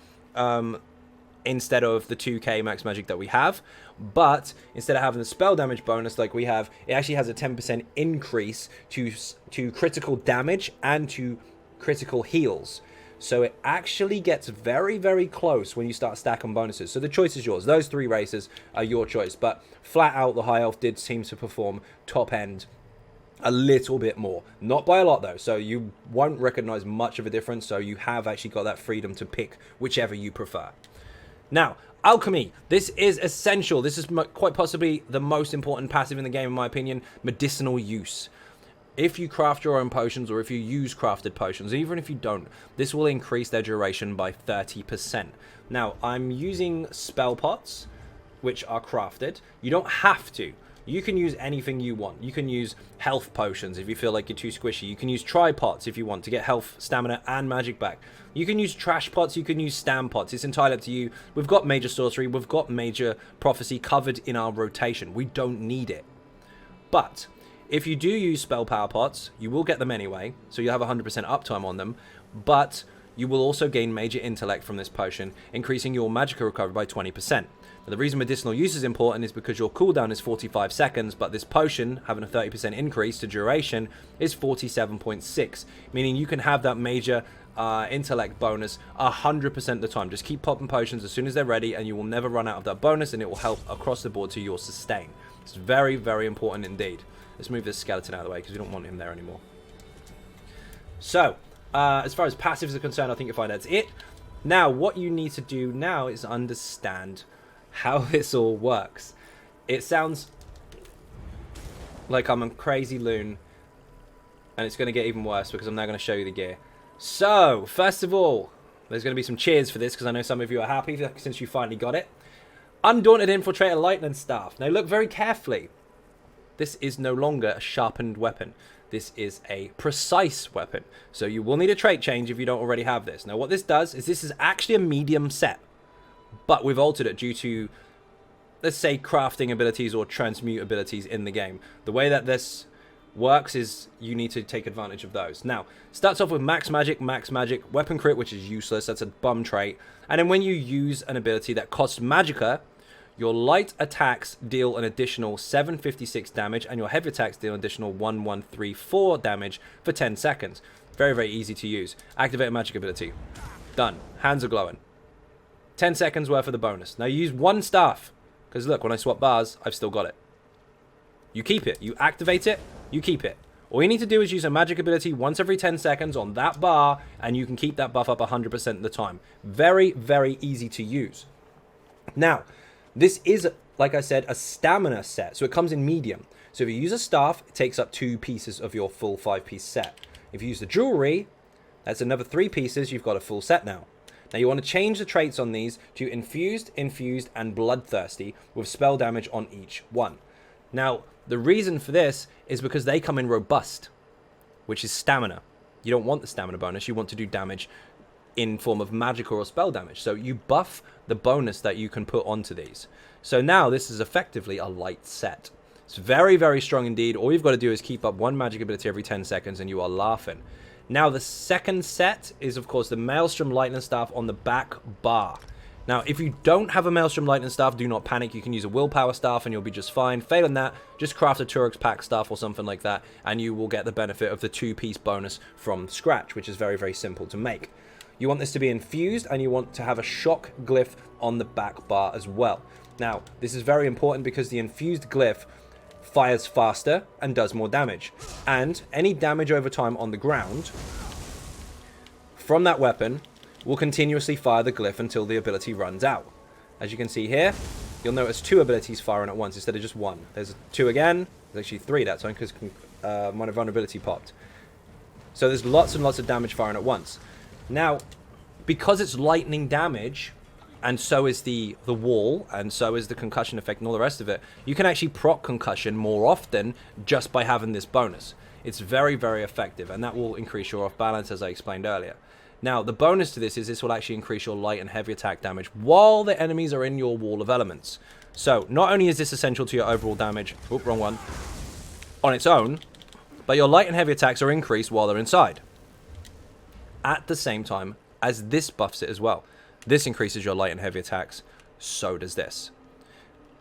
instead of the 2k max magic that we have. But instead of having the spell damage bonus like we have, it actually has a 10% increase to critical damage and to critical heals. So it actually gets very, very close when you start stacking bonuses. So the choice is yours. Those 3 races are your choice. But flat out, the high elf did seem to perform top end a little bit more. Not by a lot, though. So you won't recognize much of a difference. So you have actually got that freedom to pick whichever you prefer. Now, alchemy. This is essential. This is quite possibly the most important passive in the game, in my opinion. Medicinal use. If you craft your own potions, or if you use crafted potions, even if you don't, this will increase their duration by 30%. Now, I'm using spell pots, which are crafted. You don't have to. You can use anything you want. You can use health potions if you feel like you're too squishy. You can use tri-pots if you want to get health, stamina, and magic back. You can use trash pots. You can use stam pots. It's entirely up to you. We've got major sorcery. We've got major prophecy covered in our rotation. We don't need it. But if you do use spell power pots, you will get them anyway, so you have 100% uptime on them, but you will also gain major intellect from this potion, increasing your Magicka recovery by 20%. Now, the reason medicinal use is important is because your cooldown is 45 seconds, but this potion, having a 30% increase to duration, is 47.6, meaning you can have that major intellect bonus 100% of the time. Just keep popping potions as soon as they're ready, and you will never run out of that bonus, and it will help across the board to your sustain. It's very, very important indeed. Let's move this skeleton out of the way because we don't want him there anymore. So, as far as passives are concerned, I think you'll find that's it. Now, what you need to do now is understand how this all works. It sounds like I'm a crazy loon, and it's going to get even worse because I'm now going to show you the gear. So, first of all, there's going to be some cheers for this because I know some of you are happy since you finally got it. Undaunted Infiltrator Lightning Staff. Now, look very carefully. This is no longer a sharpened weapon. This is a precise weapon. So you will need a trait change if you don't already have this. Now what this does is this is actually a medium set. But we've altered it due to, let's say, crafting abilities or transmute abilities in the game. The way that this works is you need to take advantage of those. Now, starts off with max magic, weapon crit, which is useless. That's a bum trait. And then when you use an ability that costs Magicka, your light attacks deal an additional 756 damage, and your heavy attacks deal an additional 1134 damage for 10 seconds. Very, very easy to use. Activate a magic ability. Done. Hands are glowing. 10 seconds worth of the bonus. Now you use one staff, because look, when I swap bars, I've still got it. You keep it. You activate it. You keep it. All you need to do is use a magic ability once every 10 seconds on that bar, and you can keep that buff up 100% of the time. Very, very easy to use. Now, this is, like I said, a stamina set, so it comes in medium. So if you use a staff, it takes up 2 pieces of your full 5-piece set. If you use the jewelry, that's another 3 pieces, you've got a full set now. Now you want to change the traits on these to infused, and bloodthirsty with spell damage on each one. Now, the reason for this is because they come in robust, which is stamina. You don't want the stamina bonus, you want to do damage in form of magical or spell damage. So you buff the bonus that you can put onto these. So now this is effectively a light set. It's very, very strong indeed. All you've got to do is keep up one magic ability every 10 seconds and you are laughing. Now the second set is of course the Maelstrom Lightning Staff on the back bar. Now if you don't have a Maelstrom Lightning Staff, do not panic. You can use a Willpower Staff and you'll be just fine. Failing that, just craft a Turok's Pack Staff or something like that and you will get the benefit of the 2-piece bonus from scratch, which is very, very simple to make. You want this to be infused and you want to have a shock glyph on the back bar as well. Now, this is very important because the infused glyph fires faster and does more damage. And any damage over time on the ground from that weapon will continuously fire the glyph until the ability runs out. As you can see here, you'll notice 2 abilities firing at once instead of just 1. There's 2 again. There's actually 3 that time because my vulnerability popped. So there's lots and lots of damage firing at once. Now, because it's lightning damage, and so is the wall, and so is the concussion effect and all the rest of it, you can actually proc concussion more often just by having this bonus. It's very, very effective, and that will increase your off balance, as I explained earlier. Now, the bonus to this is this will actually increase your light and heavy attack damage while the enemies are in your wall of elements. So, not only is this essential to your overall damage, oop, wrong one, on its own, but your light and heavy attacks are increased while they're inside. At the same time as this buffs it as well. This increases your light and heavy attacks. So does this.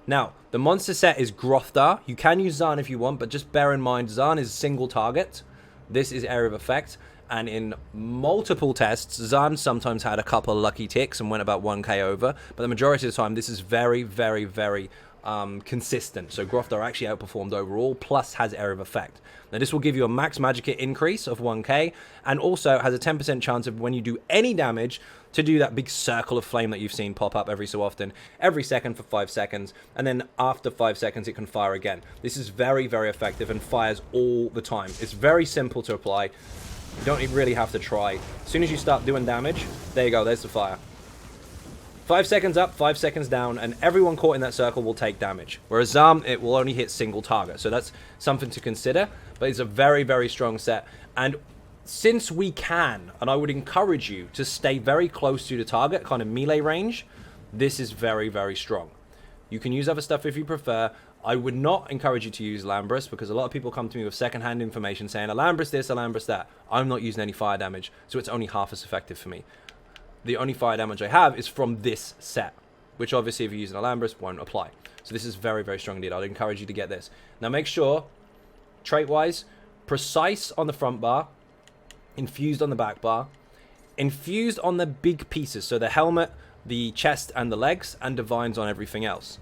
Now, the monster set is Grothdar. You can use Xan if you want, but just bear in mind, Xan is single target. This is area of effect. And in multiple tests, Xan sometimes had a couple of lucky ticks and went about 1k over. But the majority of the time, this is very, very, very consistent. So Grothdar actually outperformed overall, plus has area of effect. Now, this will give you a max Magicka increase of 1k, and also has a 10% chance of, when you do any damage, to do that big circle of flame that you've seen pop up every so often, every second for 5 seconds, and then after 5 seconds it can fire again. This is very, very effective and fires all the time. It's very simple to apply. You don't really have to try. As soon as you start doing damage, there you go, there's the fire. 5 seconds up, 5 seconds down, and everyone caught in that circle will take damage. Whereas Xan, it will only hit single target. So that's something to consider, but it's a very, very strong set. And since we can, and I would encourage you to stay very close to the target, kind of melee range, this is very, very strong. You can use other stuff if you prefer. I would not encourage you to use Alambris, because a lot of people come to me with second-hand information saying, Alambris this, Alambris that. I'm not using any fire damage, so it's only half as effective for me. The only fire damage I have is from this set, which obviously if you're using Alambris won't apply. So this is very, very strong indeed. I'd encourage you to get this. Now make sure, trait-wise, precise on the front bar, infused on the back bar, infused on the big pieces, so the helmet, the chest and the legs, and divines on everything else.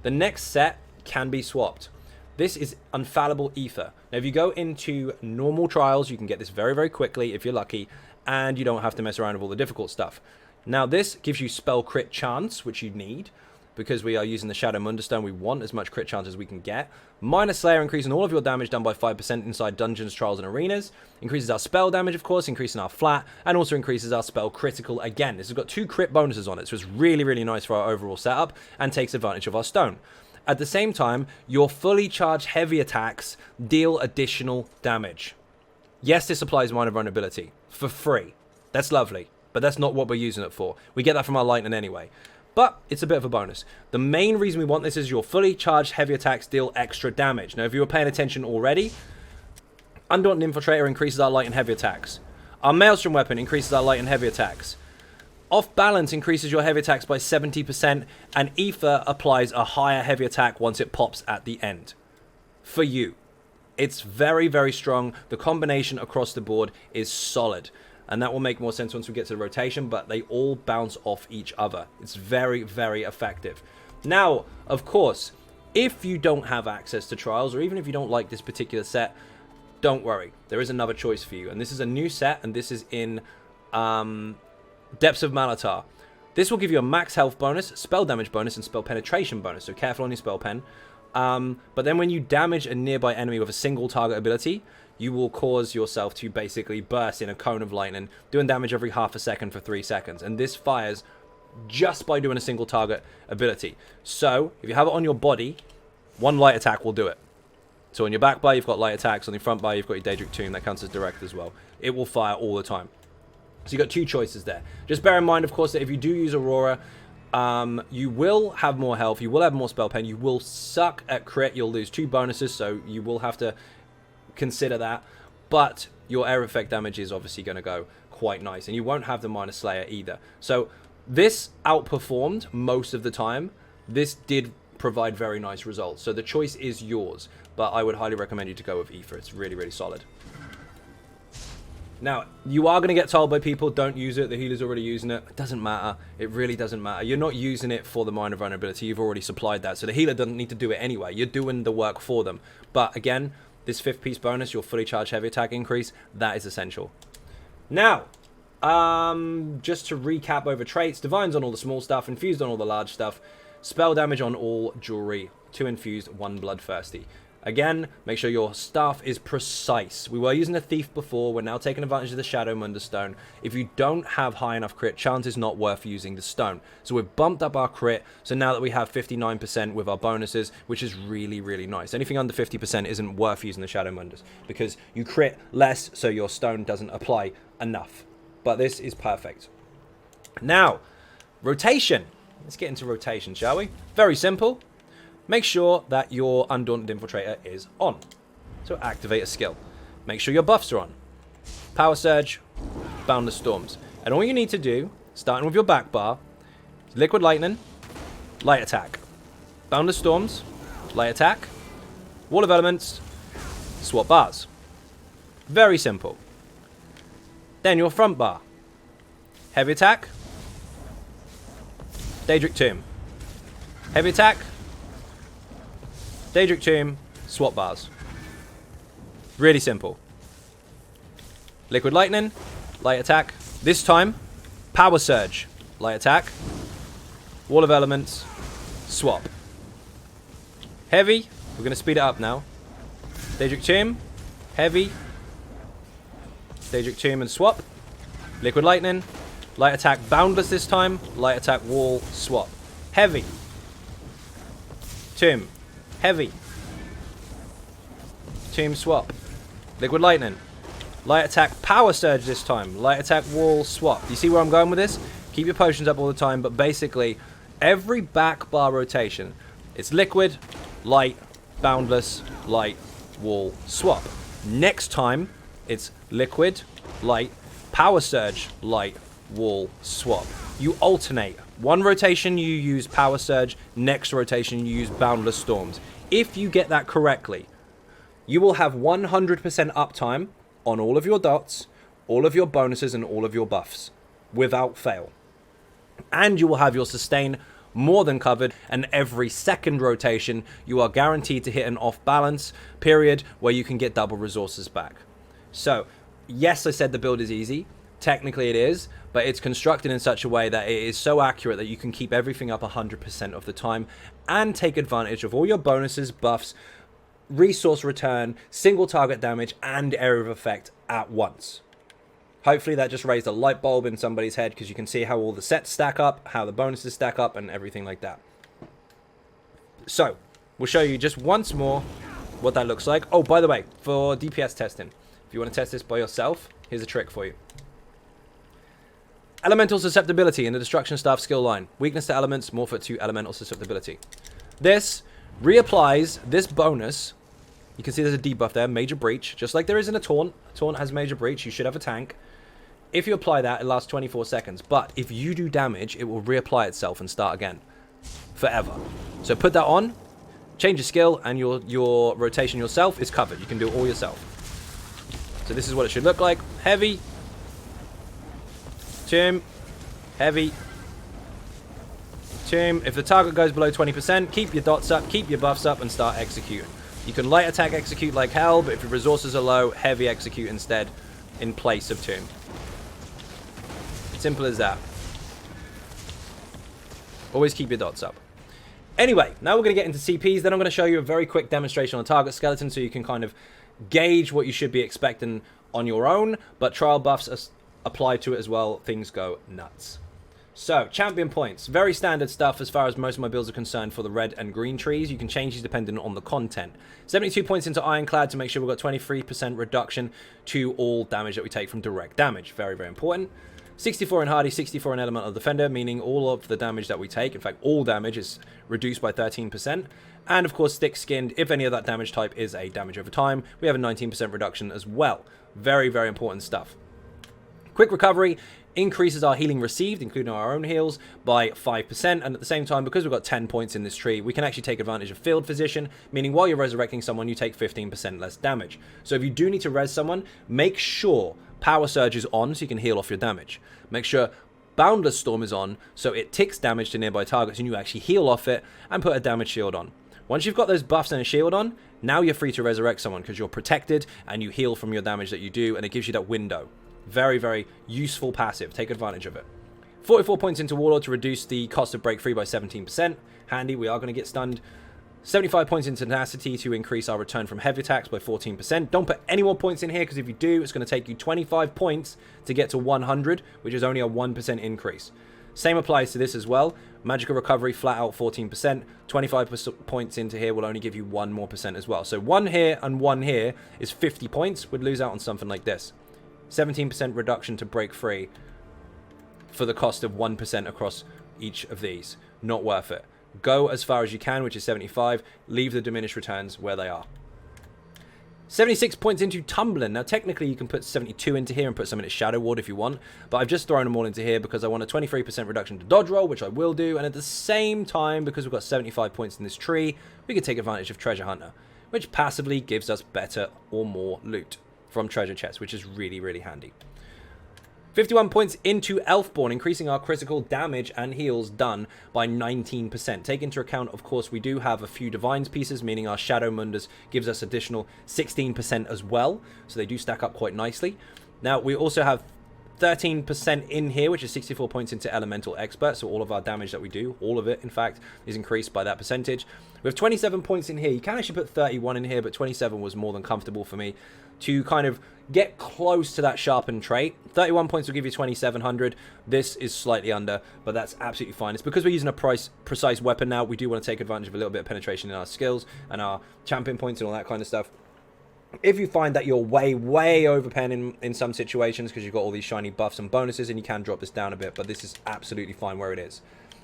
The next set can be swapped. This is Infallible Ether. Now if you go into normal trials, you can get this very, very quickly if you're lucky, and you don't have to mess around with all the difficult stuff. Now this gives you spell crit chance, which you need, because we are using the Shadow Munderstone. We want as much crit chance as we can get. Minor Slayer, increasing all of your damage done by 5% inside dungeons, trials, and arenas. Increases our spell damage, of course, increasing our flat, and also increases our spell critical again. This has got 2 crit bonuses on it, so it's really, really nice for our overall setup, and takes advantage of our stone. At the same time, your fully charged heavy attacks deal additional damage. Yes, this applies minor vulnerability for free. That's lovely, but that's not what we're using it for. We get that from our lightning anyway. But it's a bit of a bonus. The main reason we want this is your fully charged heavy attacks deal extra damage. Now, if you were paying attention already, Undaunted Infiltrator increases our light and heavy attacks. Our Maelstrom weapon increases our light and heavy attacks. Off Balance increases your heavy attacks by 70%, and Ether applies a higher heavy attack once it pops at the end. For you. It's very, very strong. The combination across the board is solid. And that will make more sense once we get to the rotation, but they all bounce off each other. It's very, very effective. Now, of course, if you don't have access to trials, or even if you don't like this particular set, don't worry. There is another choice for you. And this is a new set, and this is in Depths of Malatar. This will give you a max health bonus, spell damage bonus, and spell penetration bonus. So careful on your spell pen. But then when you damage a nearby enemy with a single target ability, you will cause yourself to basically burst in a cone of lightning, doing damage every half a second for 3 seconds. And this fires just by doing a single target ability. So if you have it on your body, 1 light attack will do it. So on your back bar, you've got light attacks. On your front bar, you've got your Daedric Tomb. That counts as direct as well. It will fire all the time. So you've got 2 choices there. Just bear in mind, of course, that if you do use Aurora, you will have more health, you will have more spell pen, you will suck at crit, you'll lose 2 bonuses, so you will have to consider that, but your air effect damage is obviously going to go quite nice, and you won't have the Minor Slayer either. So this outperformed most of the time. This did provide very nice results, so the choice is yours, but I would highly recommend you to go with Ether. It's really, really solid. Now, you are going to get told by people, don't use it, the healer's already using it. It doesn't matter. It really doesn't matter. You're not using it for the minor vulnerability. You've already supplied that. So the healer doesn't need to do it anyway. You're doing the work for them. But again, this 5th piece bonus, your fully charged heavy attack increase, that is essential. Now, just to recap over traits, divines on all the small stuff, infused on all the large stuff, spell damage on all jewelry, 2 infused, 1 bloodthirsty. Again, make sure your staff is precise. We were using a thief before. We're now taking advantage of the Shadow Munderstone. If you don't have high enough crit, chance is not worth using the stone. So we've bumped up our crit. So now that we have 59% with our bonuses, which is really, really nice. Anything under 50% isn't worth using the Shadow Munders, because you crit less, so your stone doesn't apply enough. But this is perfect. Now, rotation. Let's get into rotation, shall we? Very simple. Make sure that your Undaunted Infiltrator is on. So activate a skill. Make sure your buffs are on. Power Surge, Boundless Storms. And all you need to do starting with your back bar, Liquid Lightning, Light Attack. Boundless Storms, Light Attack, Wall of Elements, swap bars. Very simple. Then your front bar, Heavy Attack, Daedric Tomb. Heavy Attack, Daedric Tomb, swap bars. Really simple. Liquid Lightning, Light Attack. This time, Power Surge, Light Attack, Wall of Elements, swap. Heavy, we're going to speed it up now. Daedric Tomb, Heavy, Daedric Tomb and swap. Liquid Lightning, Light Attack, Boundless this time, Light Attack, Wall, swap. Heavy, Tomb, Heavy, Tomb, swap. Liquid Lightning, Light Attack, Power Surge this time, Light Attack, Wall, swap. You see where I'm going with this? Keep your potions up all the time, but basically, every back bar rotation, it's Liquid, Light, Boundless, Light, Wall, swap. Next time, it's Liquid, Light, Power Surge, Light, Wall, swap. You alternate. One rotation you use Power Surge, next rotation you use Boundless Storms. If you get that correctly, you will have 100% uptime on all of your dots, all of your bonuses, and all of your buffs, without fail. And you will have your sustain more than covered, and every second rotation you are guaranteed to hit an off balance period where you can get double resources back. So yes, I said the build is easy. Technically it is, but it's constructed in such a way that it is so accurate that you can keep everything up 100% of the time and take advantage of all your bonuses, buffs, resource return, single target damage, and area of effect at once. Hopefully that just raised a light bulb in somebody's head, because you can see how all the sets stack up, how the bonuses stack up, and everything like that. So, we'll show you just once more what that looks like. Oh, by the way, for DPS testing, if you want to test this by yourself, here's a trick for you. Elemental Susceptibility in the Destruction Staff skill line. Weakness to elements, morph it to Elemental Susceptibility. This reapplies this bonus. You can see there's a debuff there, Major Breach, just like there is in a Taunt. A Taunt has Major Breach, you should have a tank. If you apply that, it lasts 24 seconds. But if you do damage, it will reapply itself and start again. Forever. So put that on, change your skill, and your rotation yourself is covered. You can do it all yourself. So this is what it should look like. Heavy. Tomb. Heavy. Tomb. If the target goes below 20%, keep your dots up, keep your buffs up, and start executing. You can light attack execute like hell, but if your resources are low, heavy execute instead in place of Tomb. Simple as that. Always keep your dots up. Anyway, now we're going to get into CPs. Then I'm going to show you a very quick demonstration on target skeleton so you can kind of gauge what you should be expecting on your own. But trial buffs apply to it as well. Things go nuts. So, champion points. Very standard stuff as far as most of my builds are concerned for the red and green trees. You can change these depending on the content. 72 points into Ironclad to make sure we've got 23% reduction to all damage that we take from direct damage. Very, very important. 64 in Hardy, 64 in Elemental Defender, meaning all of the damage that we take, in fact, all damage is reduced by 13%. And, of course, Thick-Skinned, if any of that damage type is a damage over time, we have a 19% reduction as well. Very, very important stuff. Quick Recovery increases our healing received, including our own heals, by 5%. And at the same time, because we've got 10 points in this tree, we can actually take advantage of Field Physician, meaning while you're resurrecting someone, you take 15% less damage. So if you do need to res someone, make sure Power Surge is on so you can heal off your damage. Make sure Boundless Storm is on so it ticks damage to nearby targets and you actually heal off it and put a damage shield on. Once you've got those buffs and a shield on, now you're free to resurrect someone because you're protected and you heal from your damage that you do, and it gives you that window. Very, very useful passive. Take advantage of it. 44 points into Warlord to reduce the cost of break free by 17%. Handy, we are going to get stunned. 75 points in Tenacity to increase our return from heavy attacks by 14%. Don't put any more points in here, because if you do, it's going to take you 25 points to get to 100, which is only a 1% increase. Same applies to this as well. Magicka Recovery, flat out 14%. 25 points into here will only give you 1% more as well. So 1 here and 1 here is 50 points. We'd lose out on something like this. 17% reduction to break free for the cost of 1% across each of these. Not worth it. Go as far as you can, which is 75. Leave the diminished returns where they are. 76 points into Tumbling. Now, technically, you can put 72 into here and put some in its Shadow Ward if you want, but I've just thrown them all into here because I want a 23% reduction to dodge roll, which I will do, and at the same time, because we've got 75 points in this tree, we can take advantage of Treasure Hunter, which passively gives us better or more loot from treasure chests, which is really, really handy. 51 points into Elfborn, increasing our critical damage and heals done by 19%. Take into account, of course, we do have a few Divines pieces, meaning our Shadow Munders gives us additional 16% as well, so they do stack up quite nicely. Now, we also have 13% in here, which is 64 points into Elemental Expert, so all of our damage that we do, all of it, in fact, is increased by that percentage. We have 27 points in here. You can actually put 31 in here, but 27 was more than comfortable for me to kind of get close to that sharpened trait. 31 points will give you 2700. This is slightly under, but that's absolutely fine. It's because we're using a precise weapon now. We do want to take advantage of a little bit of penetration in our skills and our champion points and all that kind of stuff. If you find that you're way overpen in some situations because you've got all these shiny buffs and bonuses, and you can drop this down a bit, but this is absolutely fine where it is.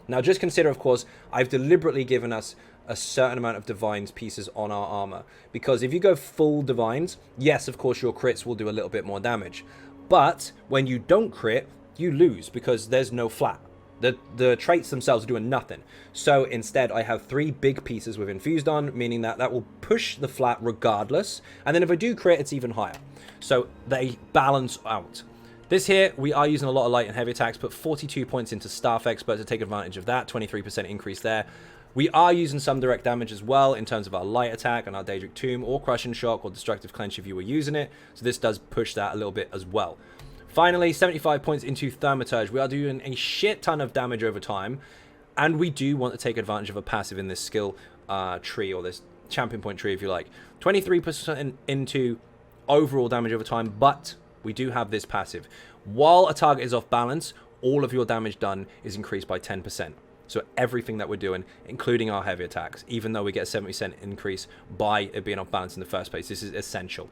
Now, just consider, of course, I've deliberately given us a certain amount of Divines pieces on our armor, because if you go full Divines, yes, of course, your crits will do a little bit more damage, but when you don't crit, you lose because there's no flat. The traits themselves are doing nothing. So instead, I have 3 big pieces with infused on, meaning that that will push the flat regardless, and then if I do crit, it's even higher. So they balance out. This here, we are using a lot of light and heavy attacks, put 42 points into Staff Expert to take advantage of that, 23% increase there. We are using some direct damage as well in terms of our light attack and our Daedric Tomb, or Crushing Shock, or Destructive Clench if you were using it. So this does push that a little bit as well. Finally, 75 points into Thaumaturge. We are doing a shit ton of damage over time, and we do want to take advantage of a passive in this skill tree, or this champion point tree if you like. 23% into overall damage over time, but we do have this passive. While a target is off balance, all of your damage done is increased by 10%. So everything that we're doing, including our heavy attacks, even though we get a 70% increase by it being off balance in the first place, this is essential.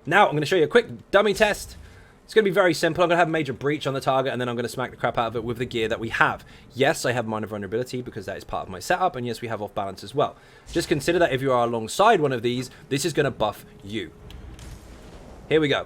Now, I'm going to show you a quick dummy test. It's going to be very simple. I'm going to have Major Breach on the target, and then I'm going to smack the crap out of it with the gear that we have. Yes, I have Minor Vulnerability because that is part of my setup, and yes, we have off balance as well. Just consider that if you are alongside one of these, this is going to buff you. Here we go.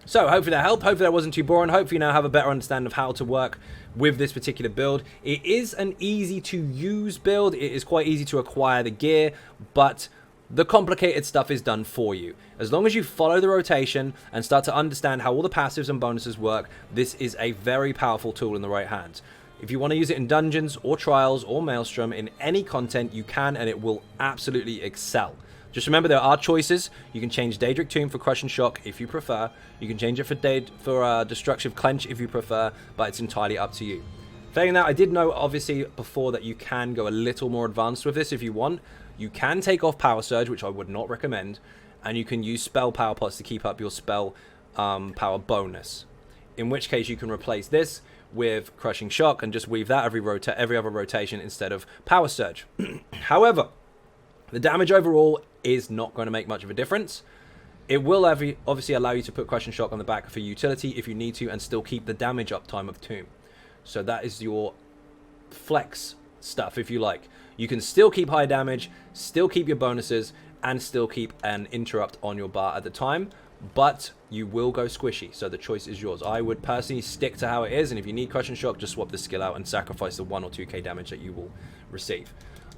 So, hopefully that helped. Hopefully that wasn't too boring. Hopefully you now have a better understanding of how to work with this particular build. It is an easy to use build. It is quite easy to acquire the gear, but the complicated stuff is done for you. As long as you follow the rotation and start to understand how all the passives and bonuses work, this is a very powerful tool in the right hands. If you want to use it in dungeons or trials or Maelstrom, in any content, you can, and it will absolutely excel. Just remember, there are choices. You can change Daedric Tomb for Crushing Shock if you prefer. You can change it for Destructive Clench if you prefer, but it's entirely up to you. Failing that, I did know, obviously, before that you can go a little more advanced with this if you want. You can take off Power Surge, which I would not recommend, and you can use Spell Power Pots to keep up your spell power bonus. In which case, you can replace this with Crushing Shock and just weave that every other rotation instead of Power Surge. However, the damage overall is not going to make much of a difference. It will obviously allow you to put Crushing Shock on the back for utility if you need to, and still keep the damage uptime of Tomb. So that is your flex stuff, if you like. You can still keep high damage, still keep your bonuses, and still keep an interrupt on your bar at the time, but you will go squishy, so the choice is yours. I would personally stick to how it is, and if you need Crushing Shock, just swap the skill out and sacrifice the 1 or 2k damage that you will receive.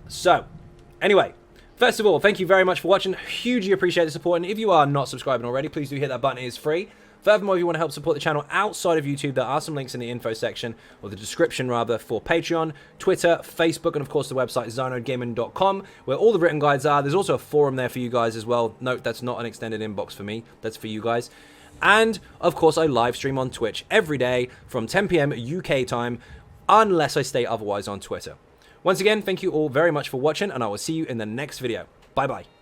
So, anyway, first of all, thank you very much for watching. Hugely appreciate the support, and if you are not subscribing already, please do hit that button. It is free. Furthermore, if you want to help support the channel outside of YouTube, there are some links in the info section, or the description rather, for Patreon, Twitter, Facebook, and of course the website xynodegaming.com, where all the written guides are. There's also a forum there for you guys as well. Note, that's not an extended inbox for me. That's for you guys. And, of course, I live stream on Twitch every day from 10 PM UK time, unless I state otherwise on Twitter. Once again, thank you all very much for watching, and I will see you in the next video. Bye-bye.